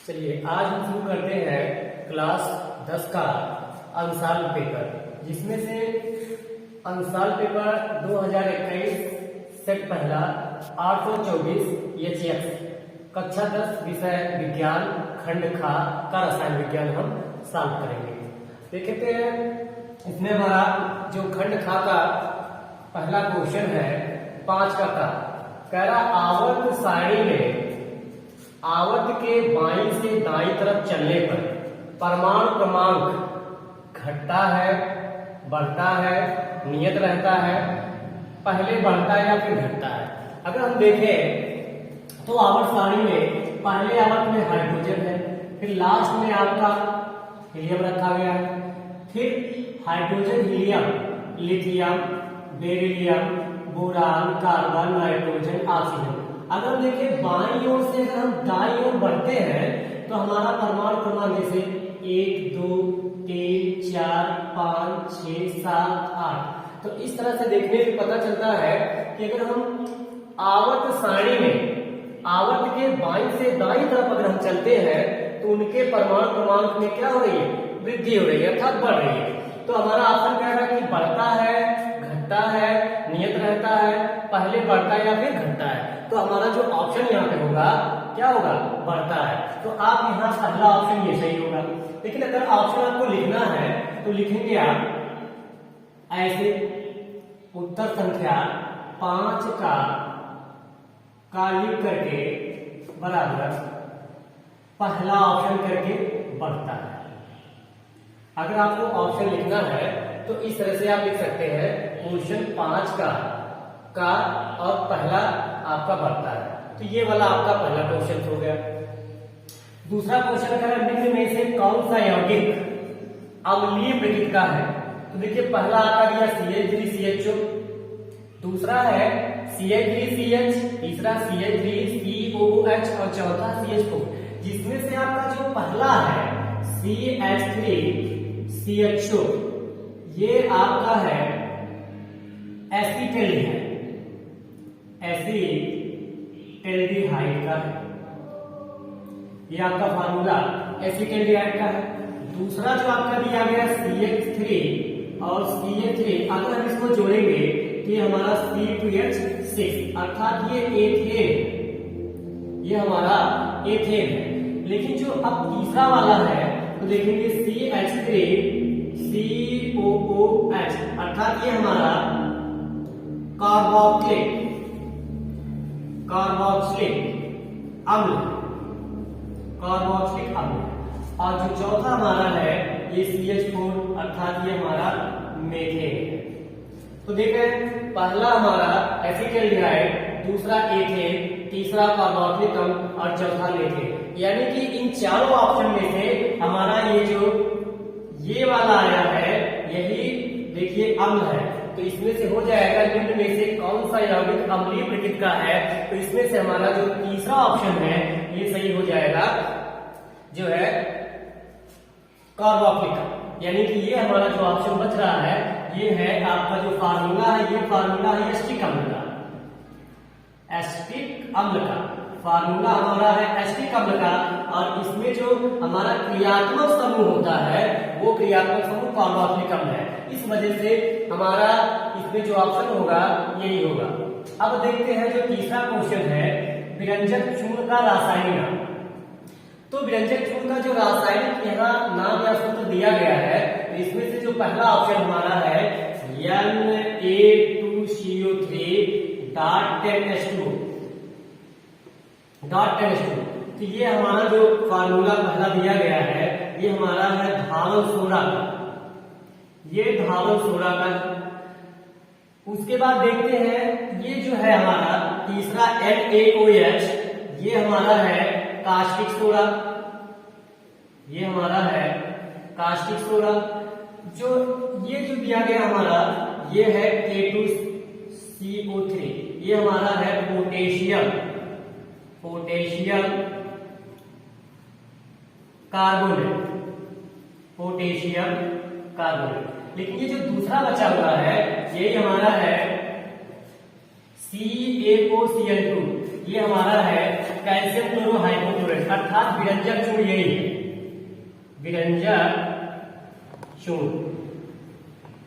चलिए आज हम शुरू करते हैं क्लास 10 का अंशाल पेपर, जिसमें से अंशाल पेपर 2021 सेट पहला 824 एचएक्स कक्षा 10 विषय विज्ञान खंड खा का रसायन विज्ञान हम सॉल्व करेंगे। देखते हैं इसमें हमारा जो खंड खा का पहला क्वेश्चन है 5 का कह रहा आवर्त सारणी में आवर्त के बाईं से दाईं तरफ चलने पर परमाणु क्रमांक घटता है, बढ़ता है, नियत रहता है, पहले बढ़ता है या फिर घटता है। अगर हम देखें तो आवर्त सारणी में पहले आवर्त में हाइड्रोजन है, फिर लास्ट में आपका हीलियम रखा गया है, फिर hydrogen, helium, lithium, beryllium, boron, carbon, nitrogen, oxygen. अगर देखें बाईं ओर से अगर हम दाईं ओर बढ़ते हैं तो हमारा परमाणु क्रमांक जैसे 1 2 3 4 5 6 7 8, तो इस तरह से देखने से पता चलता है कि अगर हम आवर्त सारणी में आवर्त के बाईं से दाईं तरफ अगर हम चलते हैं तो उनके परमाणु क्रमांक में क्या हो रही है, वृद्धि हो रही है अर्थात बढ़ रही है। तो हमारा ऑप्शन कह रहा है कि बढ़ता है, घटता है, नियत रहता है, पहले बढ़ता है या फिर घटता है। तो हमारा जो ऑप्शन यहाँ पे होगा क्या होगा, बढ़ता है। तो आप यहाँ पहला ऑप्शन ये सही होगा। लेकिन अगर ऑप्शन आपको लिखना है तो लिखेंगे आप ऐसे, उत्तर संख्या 5 का लिख करके बराबर पहला ऑप्शन करके बढ़ता है। अगर आपको ऑप्शन लिखना है तो इस तरह से आप लिख सकते हैं क्वेश्चन 5 का और पहला आपका बढ़ता है। तो ये वाला आपका पहला क्वेश्चन हो गया। दूसरा क्वेश्चन अगर निम्न में से कौन सा यौगिक अम्लीय प्रकृति का है, तो देखिए पहला आपका दिया CH3CHO, दूसरा है CH3CH, तीसरा CH3COOH और चौथा CH4, जिसमें से आपका जो पहला है CH3CHO ये आपका है एसिटाल्डिहाइड, एसिटाल्डिहाइड का है, ये आपका फार्मूला एसिटाल्डिहाइड का है। दूसरा जो आपका दिया गया CH3 और CH3, अगर हम इसको जोड़ेंगे तो ये हमारा C2H6 अर्थात ये एथेन, ये हमारा एथेन है। लेकिन जो अब तीसरा वाला है तो देखेंगे CH3COOH अर्थात ये हमारा कार्बोक्सिलिक अम्ल, कार्बोक्सिलिक अम्ल। और जो चौथा हमारा है ये CH4 अर्थात ये हमारा मेथेन है। तो देखें पहला हमारा एसिटाल्डिहाइड, दूसरा एथेन, तीसरा कार्बोक्सिलिक अम्ल और चौथा मेथेन। यानी कि इन चारों ऑप्शन में से हमारा ये जो ये वाला आया है यही देखिए अम्ल है। तो इसमें से हो जाएगा निम्न में से कौन सा यौगिक अम्लीय प्रकृति का है, तो इसमें से हमारा जो तीसरा ऑप्शन है ये सही हो जाएगा, जो है कार्बोक्सिलिक। यानी कि ये हमारा जो ऑप्शन बच रहा है ये है आपका जो फार्मूला है, ये फार्मूला है एसिटिक अम्ल का, एसिटिक अम्ल का फार्मूला हमारा है एसिटिक अम्ल का। और इसमें जो हमारा क्रियात्मक समूह होता है वो क्रियात्मक समूह कार्बोक्सिलिक अम्ल है। इस वजह से हमारा इसमें जो ऑप्शन होगा यही होगा। अब देखते हैं जो तीसरा क्वेश्चन है विरंजक चूर्ण का रासायनिक नाम। तो विरंजक चूर्ण का जो रासायनिक यहाँ नाम या सूत्र दिया गया है, तो इसमें से जो पहला ऑप्शन हमारा है Na2CO3.10H2, तो ये हमारा जो फार्मूला पहला दिया गया है ये हमारा है धावल सोडा का, ये धावल सोडा का। उसके बाद देखते हैं ये जो है हमारा तीसरा NaOH, ये हमारा है कास्टिक सोडा, ये हमारा है कास्टिक सोडा। जो ये जो दिया गया हमारा ये है K2CO3, ये हमारा है पोटेशियम कार्बोनेट, पोटेशियम कार्बोनेट। लेकिन ये जो दूसरा बचा हुआ है ये हमारा है CaOCl2, ये हमारा है कैल्शियम क्लोरोहाइड्रोक्लोराइड अर्थात विरंजक चूर्ण यही है, विरंजक चूर्ण।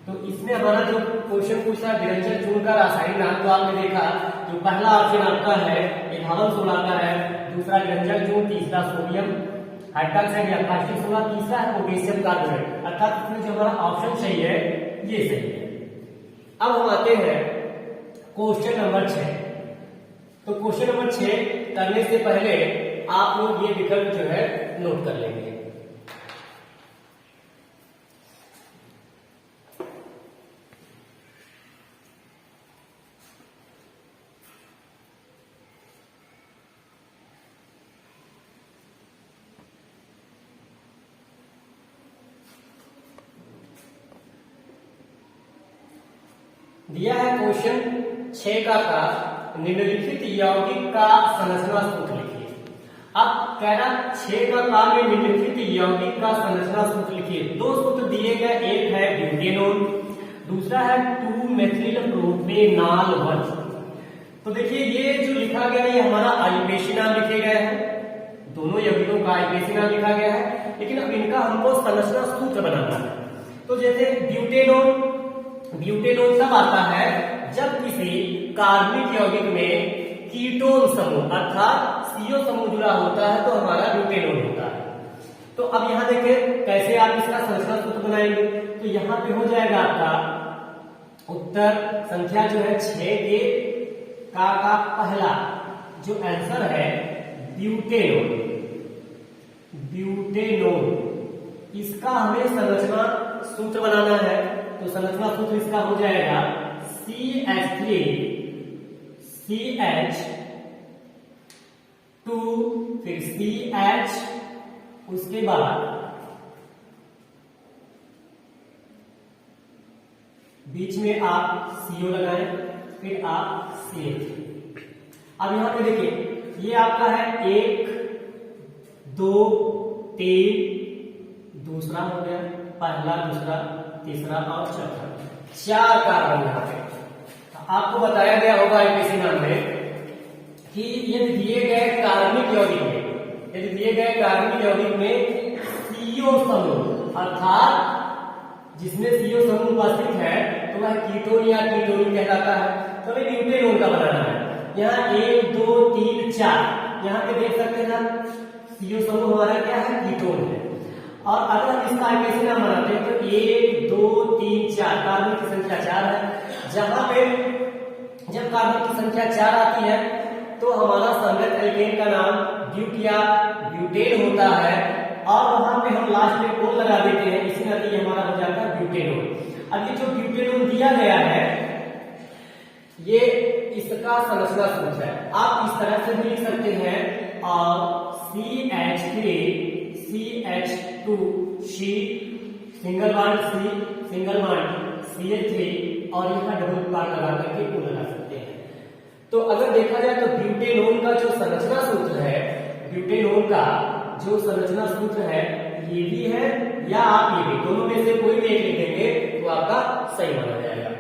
तो इसमें हमारा जो क्वेश्चन पूछा है विरंजक चूर्ण का रासायनिक नाम, तो आपने देखा जो पहला ऑप्शन आपका है एथानॉल सोडा का है, दूसरा विरंजक चूर्ण, तीसरा सोडियम हाइड्रोक्साइड या कास्टिक सोडा, तीसरा है पोटेशियम कार्बोनेट। अर्थात इसमें जो हमारा ऑप्शन सही है ये सही है। अब हम आते हैं क्वेश्चन नंबर 6। तो क्वेश्चन नंबर 6 करने से पहले आप लोग ये विकल्प जो है नोट कर लेंगे। दिया है क्वेश्चन 6 का निम्नलिखित यौगिक का संरचना सूत्र लिखिए। अब कह रहा 6 का काम में निम्नलिखित यौगिक का संरचना सूत्र लिखिए। दो सूत्र दिए गए, एक है ब्यूटेनॉल, दूसरा है 2-मेथिल प्रोपेनॉल 1। तो देखिए ये जो लिखा गया है ये हमारा आईयूपीएसी नाम लिखे गए हैं, दोनों यौगिकों का आईयूपीएसी नाम लिखा गया है, लेकिन अब इनका हमको संरचना सूत्र बनाना है। तो जैसे ब्यूटेनॉल तब आता है जब किसी कार्बनिक यौगिक में कीटोन समूह अर्थात CO समूह जुड़ा होता है तो हमारा ब्यूटेनॉल होता है। तो अब यहां देखें कैसे आप इसका संरचना सूत्र बनाएंगे। तो यहां पे हो जाएगा आपका उत्तर संख्या जो है 6 के का पहला जो आंसर है ब्यूटेनॉल। इसका हमें संरचना सूत्र बनाना है। तो संरचना सूत्र इसका हो जाएगा CH3 CH2 फिर CH, उसके बाद बीच में आप CO लगाएं, फिर आप CH। अब यहां पे देखिए ये आपका है 1 2 3, दूसरा हो गया, पहला, दूसरा, तीसरा और चौथा, 4 कार्बन यहाँ पे। आपको बताया गया होगा आईयूपीएसी नाम में कि यदि दिए गए कार्बनिक यौगिक में CO समूह अर्थात जिसमें CO समूह उपस्थित है तो वह कीटोन या कीटोनिन कहलाता है। तो हमें ब्यूटेनॉल का बनाना है। यहाँ 1 2 3 4 यहाँ पे देख सकते हैं CO समूह हमारा क्या है, कीटोन है। और अगर हम इसका आईयूपीएसी नाम बनाते हैं तो 1 2 3 4 कार्बन की संख्या 4 है। जहां पे जब कार्बन की संख्या 4 आती है तो हमारा संगत एल्केन का नाम ब्यूट या ब्यूटेन होता है और वहां पे हम लास्ट में कोल लगा देते हैं, इसी नाते हमारा हो जाता है ब्यूटेनॉल। अब ये जो ब्यूटेनॉल दिया गया है ये इसका संरचना सूत्र है। आप इस तरह से भी लिख सकते हैं और CH3 CH2 C single bond C single bond CH3 और यहाँ डबल बॉन्ड लगा करके को लगा सकते हैं। तो अगर देखा जाए तो ब्यूटेनॉल का जो संरचना सूत्र है, ब्यूटेनॉल का जो संरचना सूत्र है ये भी है या आप ये भी, दोनों में से कोई भी एक लिख देंगे तो आपका सही माना जाएगा।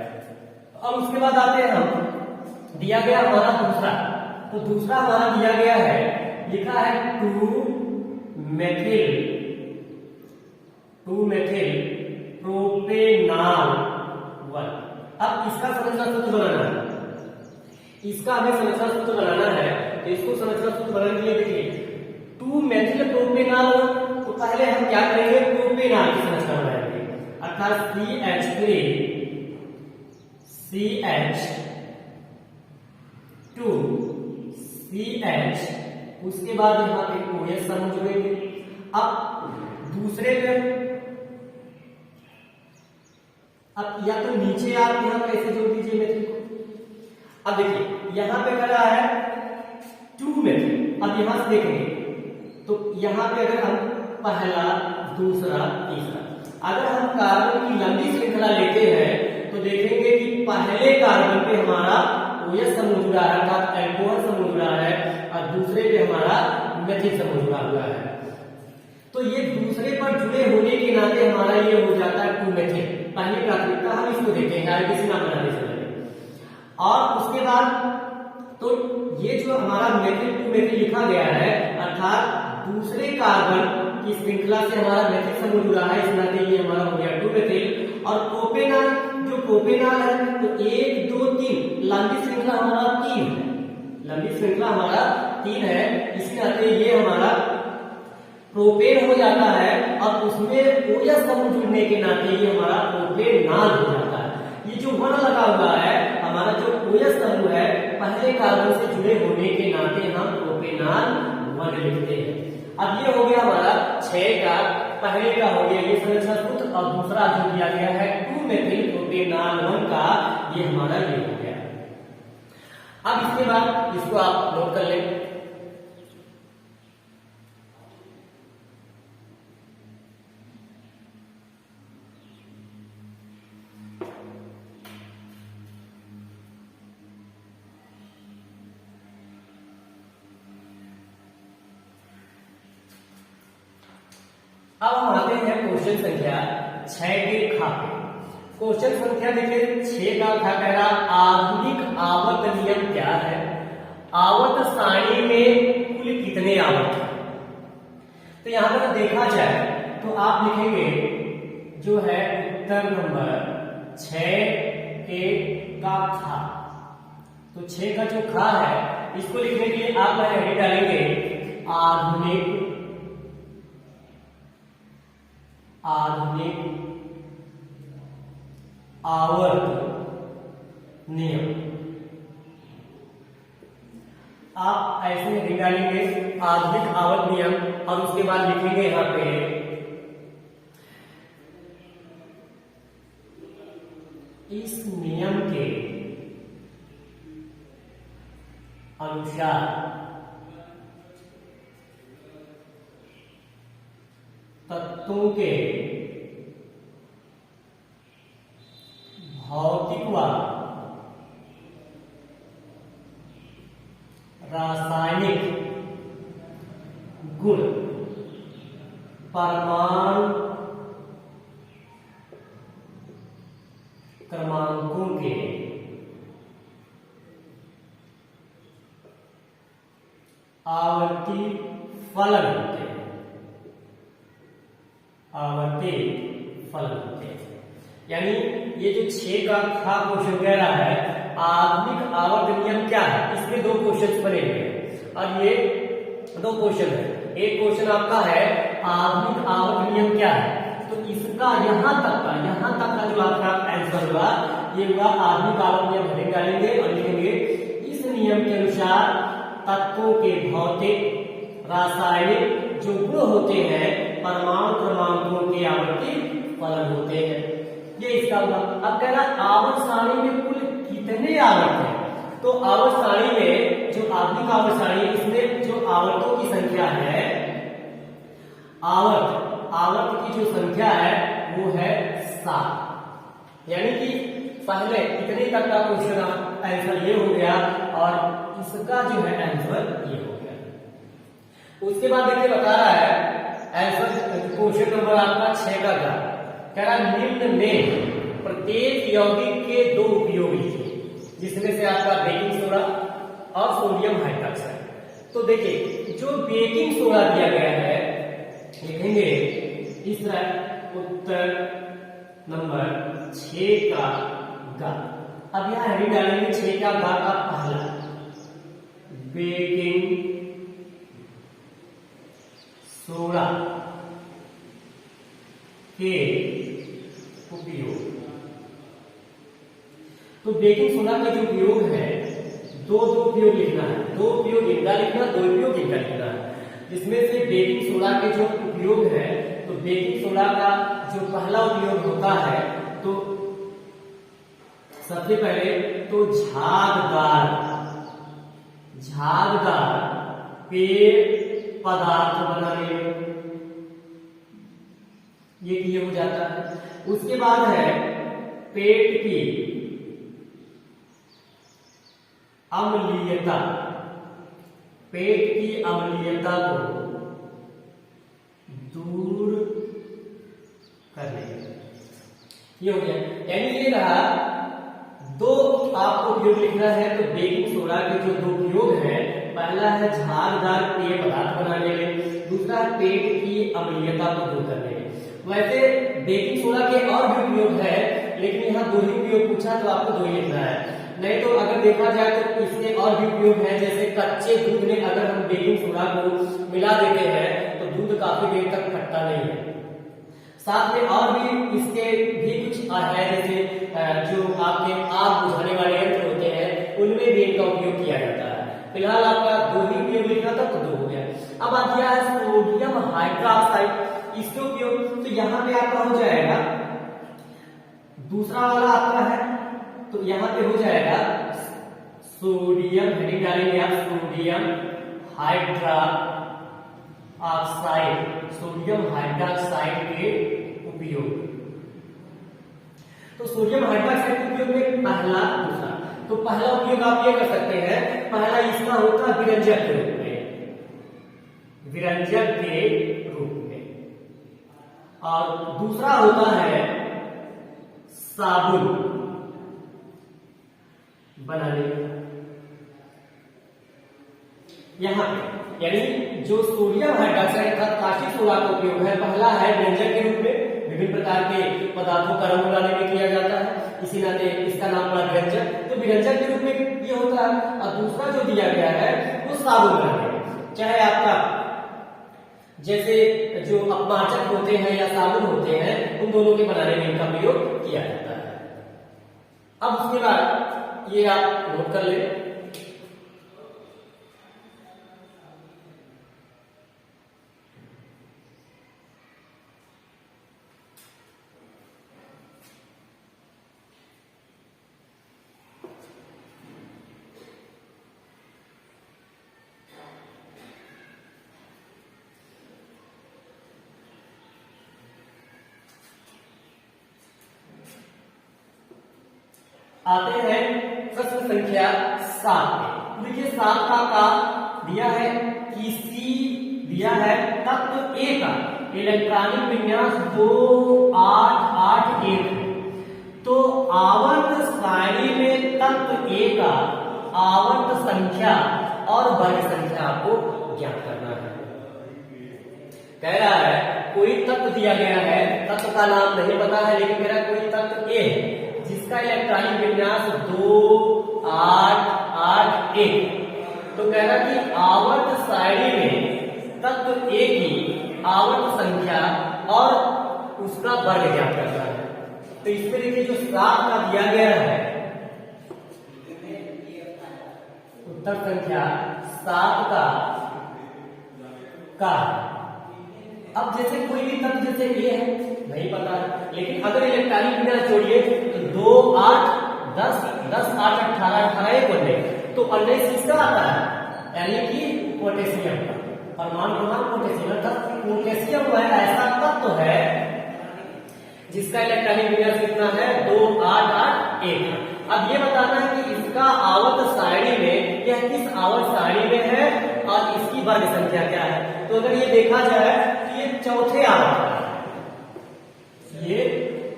अब उसके बाद आते हैं हम, दिया गया हमारा दूसरा, तो दूसरा हमारा दिया गया है, लिखा है 2-मेथिल प्रोपेनॉल 1। अब इसका संरचना सूत्र बनाना है, इसका हमें संरचना सूत्र बनाना है। तो इसको संरचना सूत्र बनाने के लिए देखिए 2-मेथिल प्रोपेनॉल 1, तो पहले हम क्या करेंगे, प्रोपेनॉल की संरचना बनाएंगे अर्थात CH3 CH2 CH, उसके बाद यहाँ पे OH समूह जुड़ेंगे। अब दूसरे पे अब या तो नीचे आप यहाँ कैसे जोड़ दीजिए मेथिल को। अब देखिए यहाँ पे करा है 2-मेथिल। अब यहां से देखेंगे तो यहाँ पे अगर हम पहला, दूसरा, तीसरा, अगर हम कार्बन की लंबी श्रृंखला लेते हैं तो देखेंगे कि पहले कार्बन पे हमारा OH समूह जुड़ा है अर्थात एल्कोहल समूह जुड़ा है और दूसरे पे हमारा मेथिल समूह जुड़ा हुआ है। तो ये दूसरे पर जुड़े होने के नाते हमारा ये हो जाता है 2-मेथिल। पहली प्राथमिकता हम इसको देते हैं आईयूपीएसी नाम बनाने से पहले। और उसके बाद तो ये जो हमारा मेथिल 2-मेथिल लिखा गया है अर्थात दूसरे कार्बन की श्रृंखला से हमारा मेथिल समूह जुड़ा है, इस नाते ये हमारा हो गया 2 मेथिल। और प्रोपेनॉल, जो प्रोपेनॉल है तो 1 2 3 लंबी श्रृंखला हमारा 3 है, लंबी श्रृंखला हमारा 3 है, इसी नाते ये हमारा प्रोपेन हो जाता है। और उसमें OH समूह जुड़ने के नाते ये हमारा प्रोपेनॉल हो जाता है। ये जो 1 लगा हुआ है हमारा जो OH समूह है पहले कार्बन से जुड़े होने के नाते हम प्रोपेनॉल 1 लिखते हैं। अब ये हो गया हमारा 6 का, पहले का हो गया ये संरचना सूत्र, और दूसरा जो दिया गया है 2 मेथिल प्रोपेनॉल 1 का, ये हमारा ये हो गया। अब इसके बाद इसको आप नोट कर लें। अब हम आते हैं क्वेश्चन संख्या 6 के खा पे। क्वेश्चन संख्या देखिए 6 का खा कह रहा आधुनिक आवर्त नियम क्या है, आवर्त सारणी में कुल कितने आवर्त हैं। तो यहां पर देखा जाए तो आप लिखेंगे जो है उत्तर नंबर 6 के का खा। तो 6 का जो खा है इसको लिखने के लिए आप हेडिंग डालेंगे आधुनिक आवर्त नियम। आप ऐसे हेडिंग डालेंगे आधुनिक आवर्त नियम, और उसके बाद लिखेंगे यहां पे इस नियम के अनुसार तत्वों के भौतिक व रासायनिक गुण परमाणु क्रमांकों के आवर्ती फलन होते हैं, आवर्ती फलन होते हैं। यानी ये जो 6 का खा क्वेश्चन कह रहा है आधुनिक आवर्त नियम क्या है, इसमें 2 क्वेश्चन बने हुए हैं। और ये 2 क्वेश्चन है, एक क्वेश्चन आपका है आधुनिक आवर्त नियम क्या है, तो इसका यहां तक का जो आपका आंसर होगा ये होगा आधुनिक आवर्त नियम। हेडिंग डालेंगे और लिखेंगे इस नियम के अनुसार तत्वों के भौतिक रासायनिक जो गुण होते हैं परमाणु क्रमांकों के आवर्ती फलन होते हैं। ये इसका हुआ। अब कह रहा आवर्त सारणी में कुल कितने आवर्त हैं, तो आवर्त सारणी में जो आधुनिक आवर्त सारणी इसमें जो आवर्तों की संख्या है, आवर्त की जो संख्या है वो है 7। यानी कि पहले इतने तक का क्वेश्चन आंसर ये हो गया और इसका जो है आंसर ये हो गया। उसके बाद देखिए बता रहा है आंसर क्वेश्चन नंबर आपका 6 का कह रहा निम्न में प्रत्येक यौगिक के 2 उपयोग लिखिए, जिसमें से आपका बेकिंग सोडा और सोडियम हाइड्रोक्साइड। तो देखिए जो बेकिंग सोडा दिया गया है लिखेंगे इस तरह उत्तर नंबर 6 का गा। अब यहां हेडिंग डालेंगे 6 का गा का पहला बेकिंग सोडा के उपयोग। तो बेकिंग सोडा के जो उपयोग है दो उपयोग लिखना है, 2 उपयोग इनका लिखना, 2 उपयोग इनका लिखना है। इसमें से बेकिंग सोडा के जो उपयोग है तो बेकिंग सोडा का जो पहला उपयोग होता है तो सबसे पहले तो झागदार पेय पदार्थ बनाने ये हो जाता है। उसके बाद है पेट की अम्लीयता, पेट की अम्लीयता को दूर करने, ये हो गया। यानी ये रहा 2 आपको उपयोग लिखना है। तो बेकिंग सोडा के जो 2 उपयोग हैं पहला है झागदार पेय पदार्थ बनाने में, दूसरा है पेट की अम्लीयता को दूर करने में। वैसे बेकिंग सोडा के और भी उपयोग है, लेकिन यहाँ दो ही उपयोग पूछा तो आपको दो ही लिखना है। नहीं तो अगर देखा जाए तो इसके और भी उपयोग है, जैसे कच्चे दूध में अगर हम बेकिंग सोडा को मिला देते हैं तो दूध काफी देर तक फटता नहीं है। साथ में और भी इसके भी कुछ है, जैसे जो आपके आग बुझाने वाले यंत्र होते हैं उनमें भी इनका उपयोग किया जाता है। फिलहाल आपका दो ही उपयोग लिखना था तो दो हो गया। अब आ गया है सोडियम हाइड्रोक्साइड, इसके उपयोग तो यहाँ पे आपका हो जाएगा, दूसरा वाला आपका है तो यहाँ पे हो जाएगा सोडियम, हेडिंग डालेंगे आप सोडियम हाइड्रोक्साइड, सोडियम हाइड्रोक्साइड के उपयोग। तो सोडियम हाइड्रोक्साइड के उपयोग में पहला दूसरा, तो पहला उपयोग आप ये कर सकते हैं, पहला इसका होता है विरंजक के रूप में, विरंजक के रूप में, और दूसरा होता है साबुन बनाने यहाँ पे, यानी जो सोडियम हाइड्रोक्साइड का कास्टिक सोडा का उपयोग है, पहला है व्यंजक के रूप में, विभिन्न प्रकार के पदार्थों का रंग बनाने में किया जाता है, इसी नाते इसका नाम पड़ा व्यंजक, तो व्यंजक के रूप में ये होता है। और दूसरा जो दिया गया है वो साबुन बनाने में, चाहे आपका जैसे जो अपमार्जक होते हैं या साबुन होते हैं, उन दोनों के बनाने में इनका प्रयोग किया जाता है। अब उसके बाद ये आप नोट कर ले, आते हैं प्रश्न संख्या 7 में। देखिए 7 का दिया है, किसी दिया है तत्व ए का इलेक्ट्रॉनिक विन्यास 2 8 8 1 है, तो आवर्त सारणी में तत्व ए का आवर्त संख्या और वर्ग संख्या आपको ज्ञात करना है। कह रहा है कोई तत्व दिया गया है, तत्व का नाम नहीं पता है, लेकिन मेरा कोई तत्व ए है जिसका इलेक्ट्रॉनिक विन्यास 2 8 8 1, तो कह रहा कि आवर्त सारणी में तत्व ए की आवर्त संख्या और उसका वर्ग ज्ञात करना है। तो इसमें देखिए जो 7 का दिया गया है, उत्तर संख्या 7 का अब जैसे कोई भी तत्व जैसे ए है नहीं पता है, लेकिन अगर इलेक्ट्रॉनिक विन्यास जोड़िए तो 2 8 10 10 8 18 18 1 बनने, तो 19 किसका आता है, यानी कि पोटेशियम का, परमाणु क्रमांक पोटेशियम का। पोटेशियम वह ऐसा तत्व है जिसका इलेक्ट्रॉनिक विन्यास कितना है, 2 8 8 1। अब ये बताना है कि इसका आवर्त सारणी में यह किस आवर्त सारणी में है और इसकी वर्ग संख्या क्या है। तो अगर ये देखा जाए तो ये चौथे आवर्त का है, ये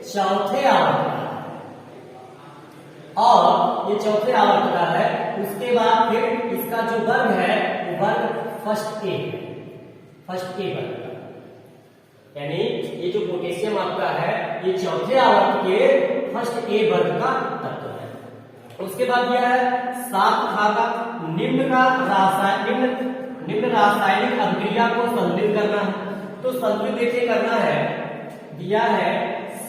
चौथे आवर्त का है, और ये चौथे आवर्त का है। उसके बाद फिर इसका जो वर्ग है वो वर्ग फर्स्ट ए है, फर्स्ट ए वर्ग का, यानी ये जो पोटेशियम आपका है ये चौथे आवर्त के फर्स्ट ए वर्ग का तत्व है। उसके बाद यह है 7 का निम्न रासायनिक अभिक्रिया को संतुलित करना है। तो संतुलित देखिए करना है, दिया है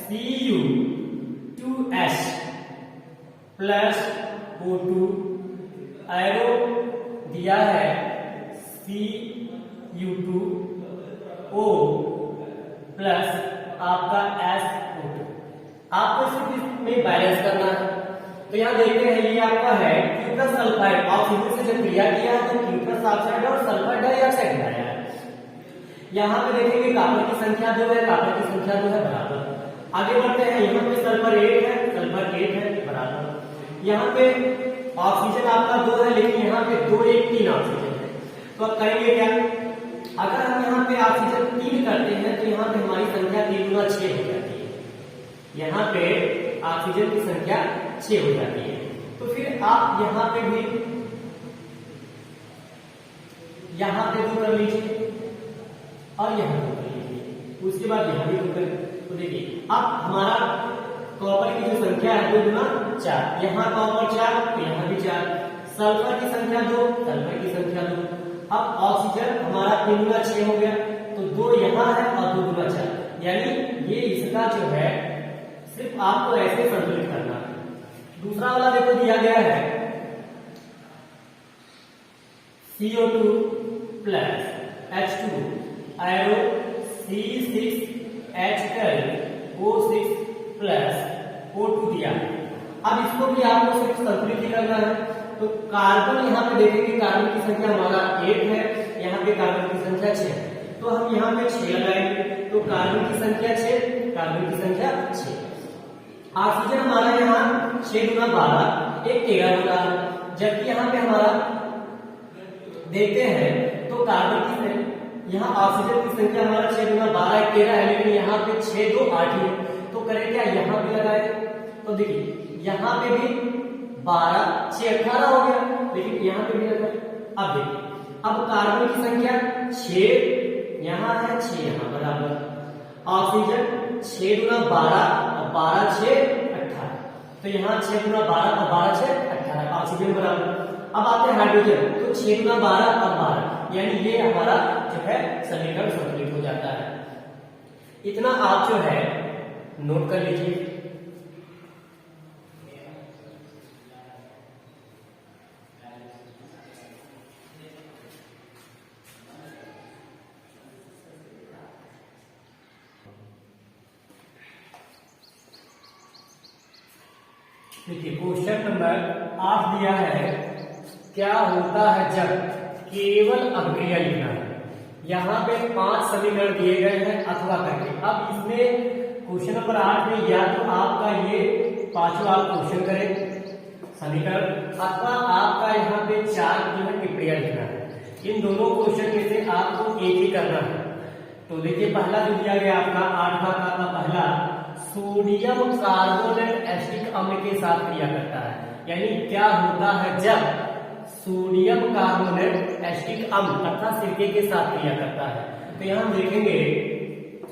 Cu2S प्लस O2, एरो दिया है Cu2O प्लस आपका SO2। आपको सिर्फ इसमें बैलेंस करना है। तो यहाँ देखते हैं ये आपका है क्यूप्रस सल्फाइड, ऑक्सीजन से जब क्रिया किया है तो क्यूप्रस ऑक्साइड और सल्फर डाइऑक्साइड बनाया है। यहाँ पे देखेंगे कॉपर की संख्या 2 है, कॉपर की संख्या 2 है, बराबर। आगे बढ़ते हैं, यहाँ पे सल्फर 1 है, सल्फर 1 है, बराबर। यहाँ पे ऑक्सीजन आपका 2 है, लेकिन यहाँ पे 2 1 3 ऑक्सीजन है। तो अब करेंगे क्या, अगर हम यहाँ पे ऑक्सीजन 3 करते हैं तो यहाँ पे हमारी संख्या 3 गुना 6 हो जाती है, यहाँ पे ऑक्सीजन की संख्या 6 हो जाती है। तो फिर आप यहाँ पे भी यहाँ पे 2 कर लीजिए और यहाँ 2 कर लीजिए, उसके बाद यहाँ भी 2 कर। तो देखिए अब हमारा कॉपर की जो संख्या है 2 गुना 4, यहाँ कॉपर 4 तो यहाँ भी 4, सल्फर की संख्या 2, सल्फर की संख्या 2। अब ऑक्सीजन हमारा 3 गुना 6 हो गया, तो 2 यहाँ है और 2 गुना 4, यानी ये इसका जो है सिर्फ आपको ऐसे संतुलित करना है। दूसरा वाला देखो दिया गया है CO2 plus H2 arrow C6H12O6 plus O2 दिया है। अब इसको भी आपको सिर्फ संतुलित ही करना है। तो कार्बन यहाँ पे देखेंगे, कार्बन की संख्या हमारा 8 है, यहाँ पे कार्बन की संख्या 6 है, तो हम यहाँ पे 6 लगाएंगे, तो कार्बन की संख्या 6, कार्बन की संख्या 6। ऑक्सीजन हमारा यहाँ 6 गुना 12 एक 13 होता है, जबकि यहाँ पे हमारा देखते हैं तो कार्बन की यहाँ ऑक्सीजन की संख्या हमारा 6 गुना 12 एक 13 है, लेकिन यहाँ पे 6 2 8 है, तो करें क्या, यहाँ पे लगाए। तो देखिए यहाँ पे भी 12 6 18 हो गया, लेकिन यहाँ पे भी लगाए। अब देखिए अब कार्बन की संख्या 6 यहाँ है, 6 यहाँ बराबर, ऑक्सीजन 6 गुना 12 और 12 6 18, तो यहाँ 6 गुना 12 और 12 6 18 ऑक्सीजन बराबर। अब आते हैं हाइड्रोजन, तो 6 गुना 12 और 12, यानी ये हमारा जो है समीकरण संतुलित हो जाता है। इतना आप जो है नोट कर लीजिए। देखिए क्वेश्चन नंबर 8 दिया है, क्या होता है जब केवल अभिक्रिया लिखना है। यहाँ पे 5 समीकरण दिए गए हैं अथवा करके। अब इसमें क्वेश्चन नंबर 8 में या तो आपका ये 5वां आप क्वेश्चन करें समीकरण, अथवा आपका यहाँ पे 4 जो है टिप्पणियां लिखना है। इन दोनों क्वेश्चन में से आपको एक ही करना है। तो देखिए पहला जो दिया गया आपका 8वां का पहला, सोडियम कार्बोनेट एसिटिक अम्ल के साथ क्रिया करता है, यानी क्या होता है जब सोडियम कार्बोनेट एसिटिक अम्ल अर्थात सिरके के साथ क्रिया करता है। तो यहां हम देखेंगे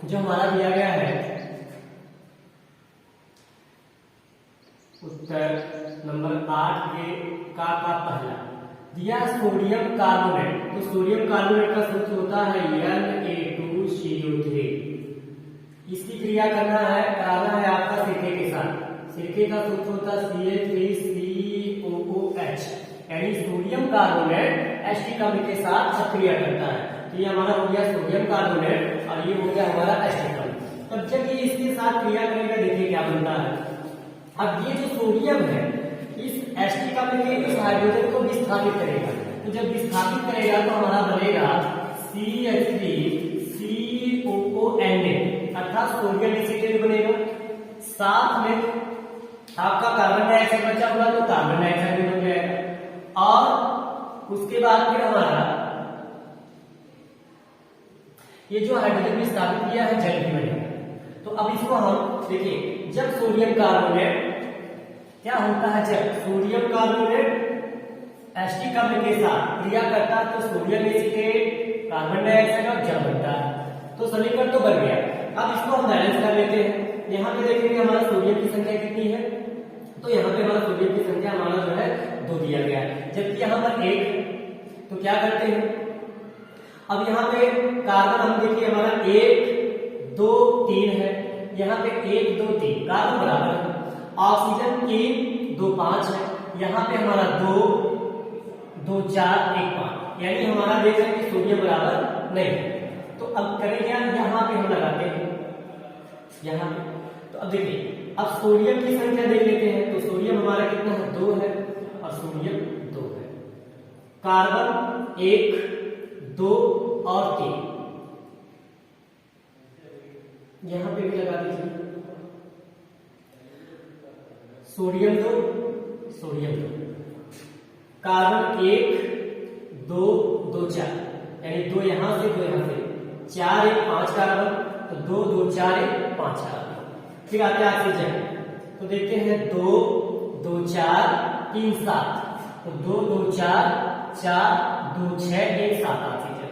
जो हमारा दिया गया है उत्तर नंबर 8 के का पहला दिया सोडियम कार्बोनेट। तो सोडियम कार्बोनेट का सूत्र होता है Na2CO3। इसकी क्रिया कराना है आपका सिरके के साथ। सिरके का सूत्र होता है CH3COOH, यानी सोडियम कार्बोनेट एसिटिक अम्ल के साथ सक्रिय करता है। तो ये हमारा हो गया सोडियम कार्बोनेट और ये हो गया हमारा एसिटिक अम्ल। तब जब ये इसके साथ क्रिया करेगा देखिए क्या बनता है। अब ये जो सोडियम है इस एसिटिक अम्ल के इस हाइड्रोजन को विस्थापित करेगा। तो जब विस्थापित करेगा तो हमारा बनेगा CH3COONA अर्थात सोडियम एसिटेट बनेगा। साथ में आपका कार्बन डाइऑक्साइड बचा हुआ तो कार्बन डाइऑक्साइड भी बन जाएगा। और उसके बाद फिर हमारा ये जो हाइड्रोजन विस्थापित किया है जल भी बनेगा। तो अब इसको हम देखिए जब सोडियम कार्बोनेट क्या होता है, जब सोडियम कार्बोनेट एसिटिक अम्ल के साथ क्रिया करता है तो सोडियम एसिटेट कार्बन डाइऑक्साइड और जल बनता है। तो समीकरण तो बन गया। अब इसको हम बैलेंस कर लेते हैं। यहाँ पे देखेंगे हमारा सोडियम की संख्या कितनी है, तो यहाँ पे हमारा सोडियम की संख्या हमारा जो है 2 दिया गया है, जबकि यहाँ पर 1। तो क्या करते हैं, अब यहाँ पे कार्बन हम देखिए हमारा 1 2 3 है, यहाँ पे 1 2 3 कार्बन बराबर है। ऑक्सीजन 3 2 5 है, यहाँ पे हमारा 2 2 4 1 5, यानी हमारा देख रहे हैं कि सोडियम बराबर नहीं है। तो अब करें क्या, यहाँ पे हम लगाते हैं यहाँ पे। तो अब देखिए अब सोडियम की संख्या देख लेते हैं। तो सोडियम हमारा कितना है, 2 है और सोडियम 2 है। कार्बन 1 2 और 3, यहाँ पे भी लगा दीजिए। सोडियम 2 सोडियम 2, कार्बन 1 2 2 4, यानी 2 यहां से 2 यहां से, 4 1 5 कार्बन, तो 2 2 4 1 5 कार्बन। फिर आते हैं ऑक्सीजन, तो देखते हैं 2 2 4 3 7, तो 2 2 4 4 2 6 1 7 ऑक्सीजन।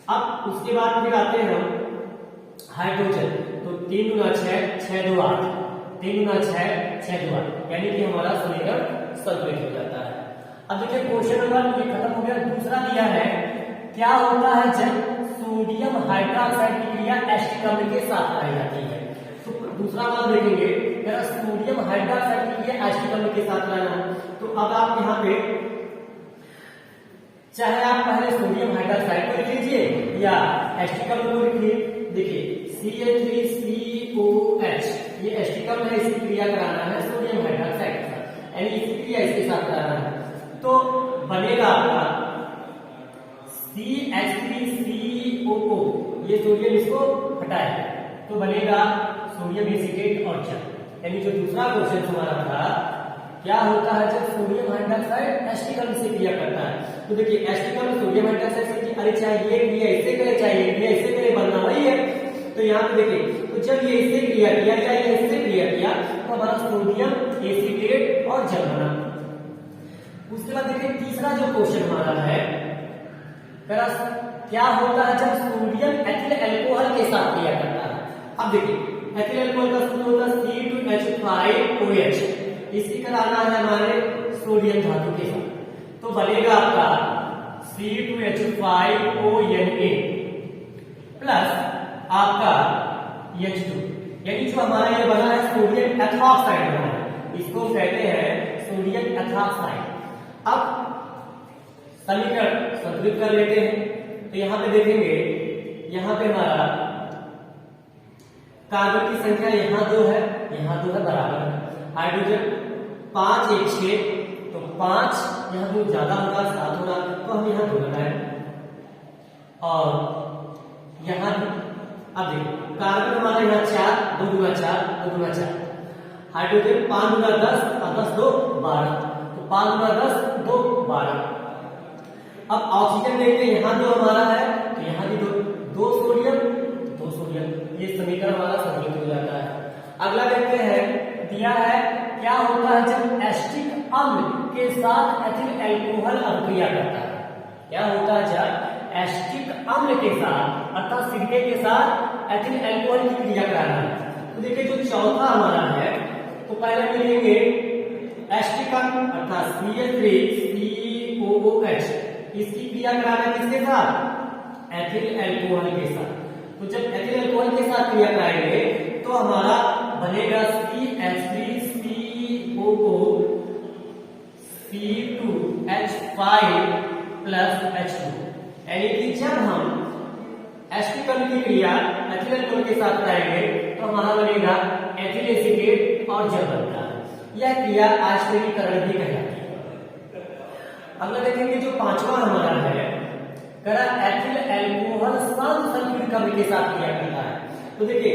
अब उसके बाद फिर आते हैं हम हाइड्रोजन, तो 3 गुना 6 6 2 8, 3 गुना 6 6 2 8, यानी कि हमारा सोडियम सल्फेट हो जाता है। अब देखिए क्वेश्चन नंबर ये खत्म हो गया। दूसरा दिया है क्या होता है जब सोडियम हाइड्रोक्साइड की क्रिया एसिटिक अम्ल के साथ कराई जाती है। तो दूसरा बात देखेंगे, अगर सोडियम हाइड्रोक्साइड की क्रिया एसिटिक अम्ल के साथ कराना है, तो अब आप यहाँ पे चाहे आप पहले सोडियम हाइड्रोक्साइड को लिख लीजिए या एसिटिक अम्ल को लिख लीजिए। देखिए CH3COH ये एसिटिक अम्ल है, इसकी क्रिया कराना है सोडियम हाइड्रोक्साइड के साथ, यानी इसकी क्रिया इसके साथ कराना है, तो बनेगा आपका CH3COO, ये सोडियम इसको हटाए तो बनेगा सोडियम एसीटेट और जल। यानी जो दूसरा क्वेश्चन हमारा था क्या होता है जब सोडियम हाइड्रोक्साइड एसिटिक अम्ल से क्रिया करता है। तो देखिए एसिटिक अम्ल सोडियम हाइड्रोक्साइड से अरे चाहे ये क्रिया इससे करे चाहे ये क्रिया इससे करे, बनना वही है। तो यहाँ पे देखिए, तो जब ये इससे क्रिया किया या ये इससे क्रिया किया तो हमारा सोडियम एसीटेट और जल बना। उसके बाद देखिए तीसरा जो क्वेश्चन हमारा है क्या होता है जब सोडियम एथिल अल्कोहल के साथ क्रिया करता है। अब देखिए एथिल अल्कोहल का सूत्र होता है C2H5OH, इसकी कराना है हमारे सोडियम धातु के साथ, तो बनेगा आपका C2H5ONA प्लस आपका H2, यानी जो हमारा ये बना है सोडियम एथॉक्साइड बना है, इसको कहते हैं सोडियम एथॉक्साइड। अब समीकरण संतुलित कर लेते हैं, तो यहाँ पे देखेंगे, यहाँ पे हमारा कार्बन की संख्या यहाँ 2 है, यहाँ 2 है बराबर। हाइड्रोजन 5 1 6, तो 5 यहाँ 2 ज्यादा होगा 7 होगा, तो हम यहाँ 2 लगाए। और यहाँ अब देखिए कार्बन हमारा यहाँ 4 2 गुना 4 2 गुना 4, हाइड्रोजन 5 गुना 10 और 10 2 12, तो 5 गुना 10 2 12। अब ऑक्सीजन देखते हैं, यहाँ 2 हमारा है तो यहाँ भी 2 सोडियम 2 सोडियम, ये समीकरण हमारा संतुलित हो जाता है। अगला देखते हैं, दिया है क्या होता है जब एसिटिक अम्ल के साथ एथिल अल्कोहल अभिक्रिया करता है। क्या होता है जब एसिटिक अम्ल के साथ अर्थात सिरके के साथ एथिल अल्कोहल की क्रिया कराना है। तो देखिए जो चौथा हमारा है, तो पहले मिलेंगे एसिटिक अम्ल अर्थात CH3COOH, इसकी क्रिया कराना किसके साथ एथिल अल्कोहल के साथ। तो जब एथिल अल्कोहल के साथ क्रिया कराएंगे तो हमारा बनेगा CH3COO C2H5 प्लस H2, यानी कि जब हम एसिटिक अम्ल की क्रिया एथिल अल्कोहल के साथ कराएंगे तो हमारा बनेगा एथिल एसीटेट और जल बनता है। यह क्रिया आयनीकरण भी कहलाती है। अगला देखेंगे जो पांचवा हमारा है, करा एथिल अल्कोहल शांत सल्फ्यूरिक अम्ल के साथ क्रिया करता है। तो देखिए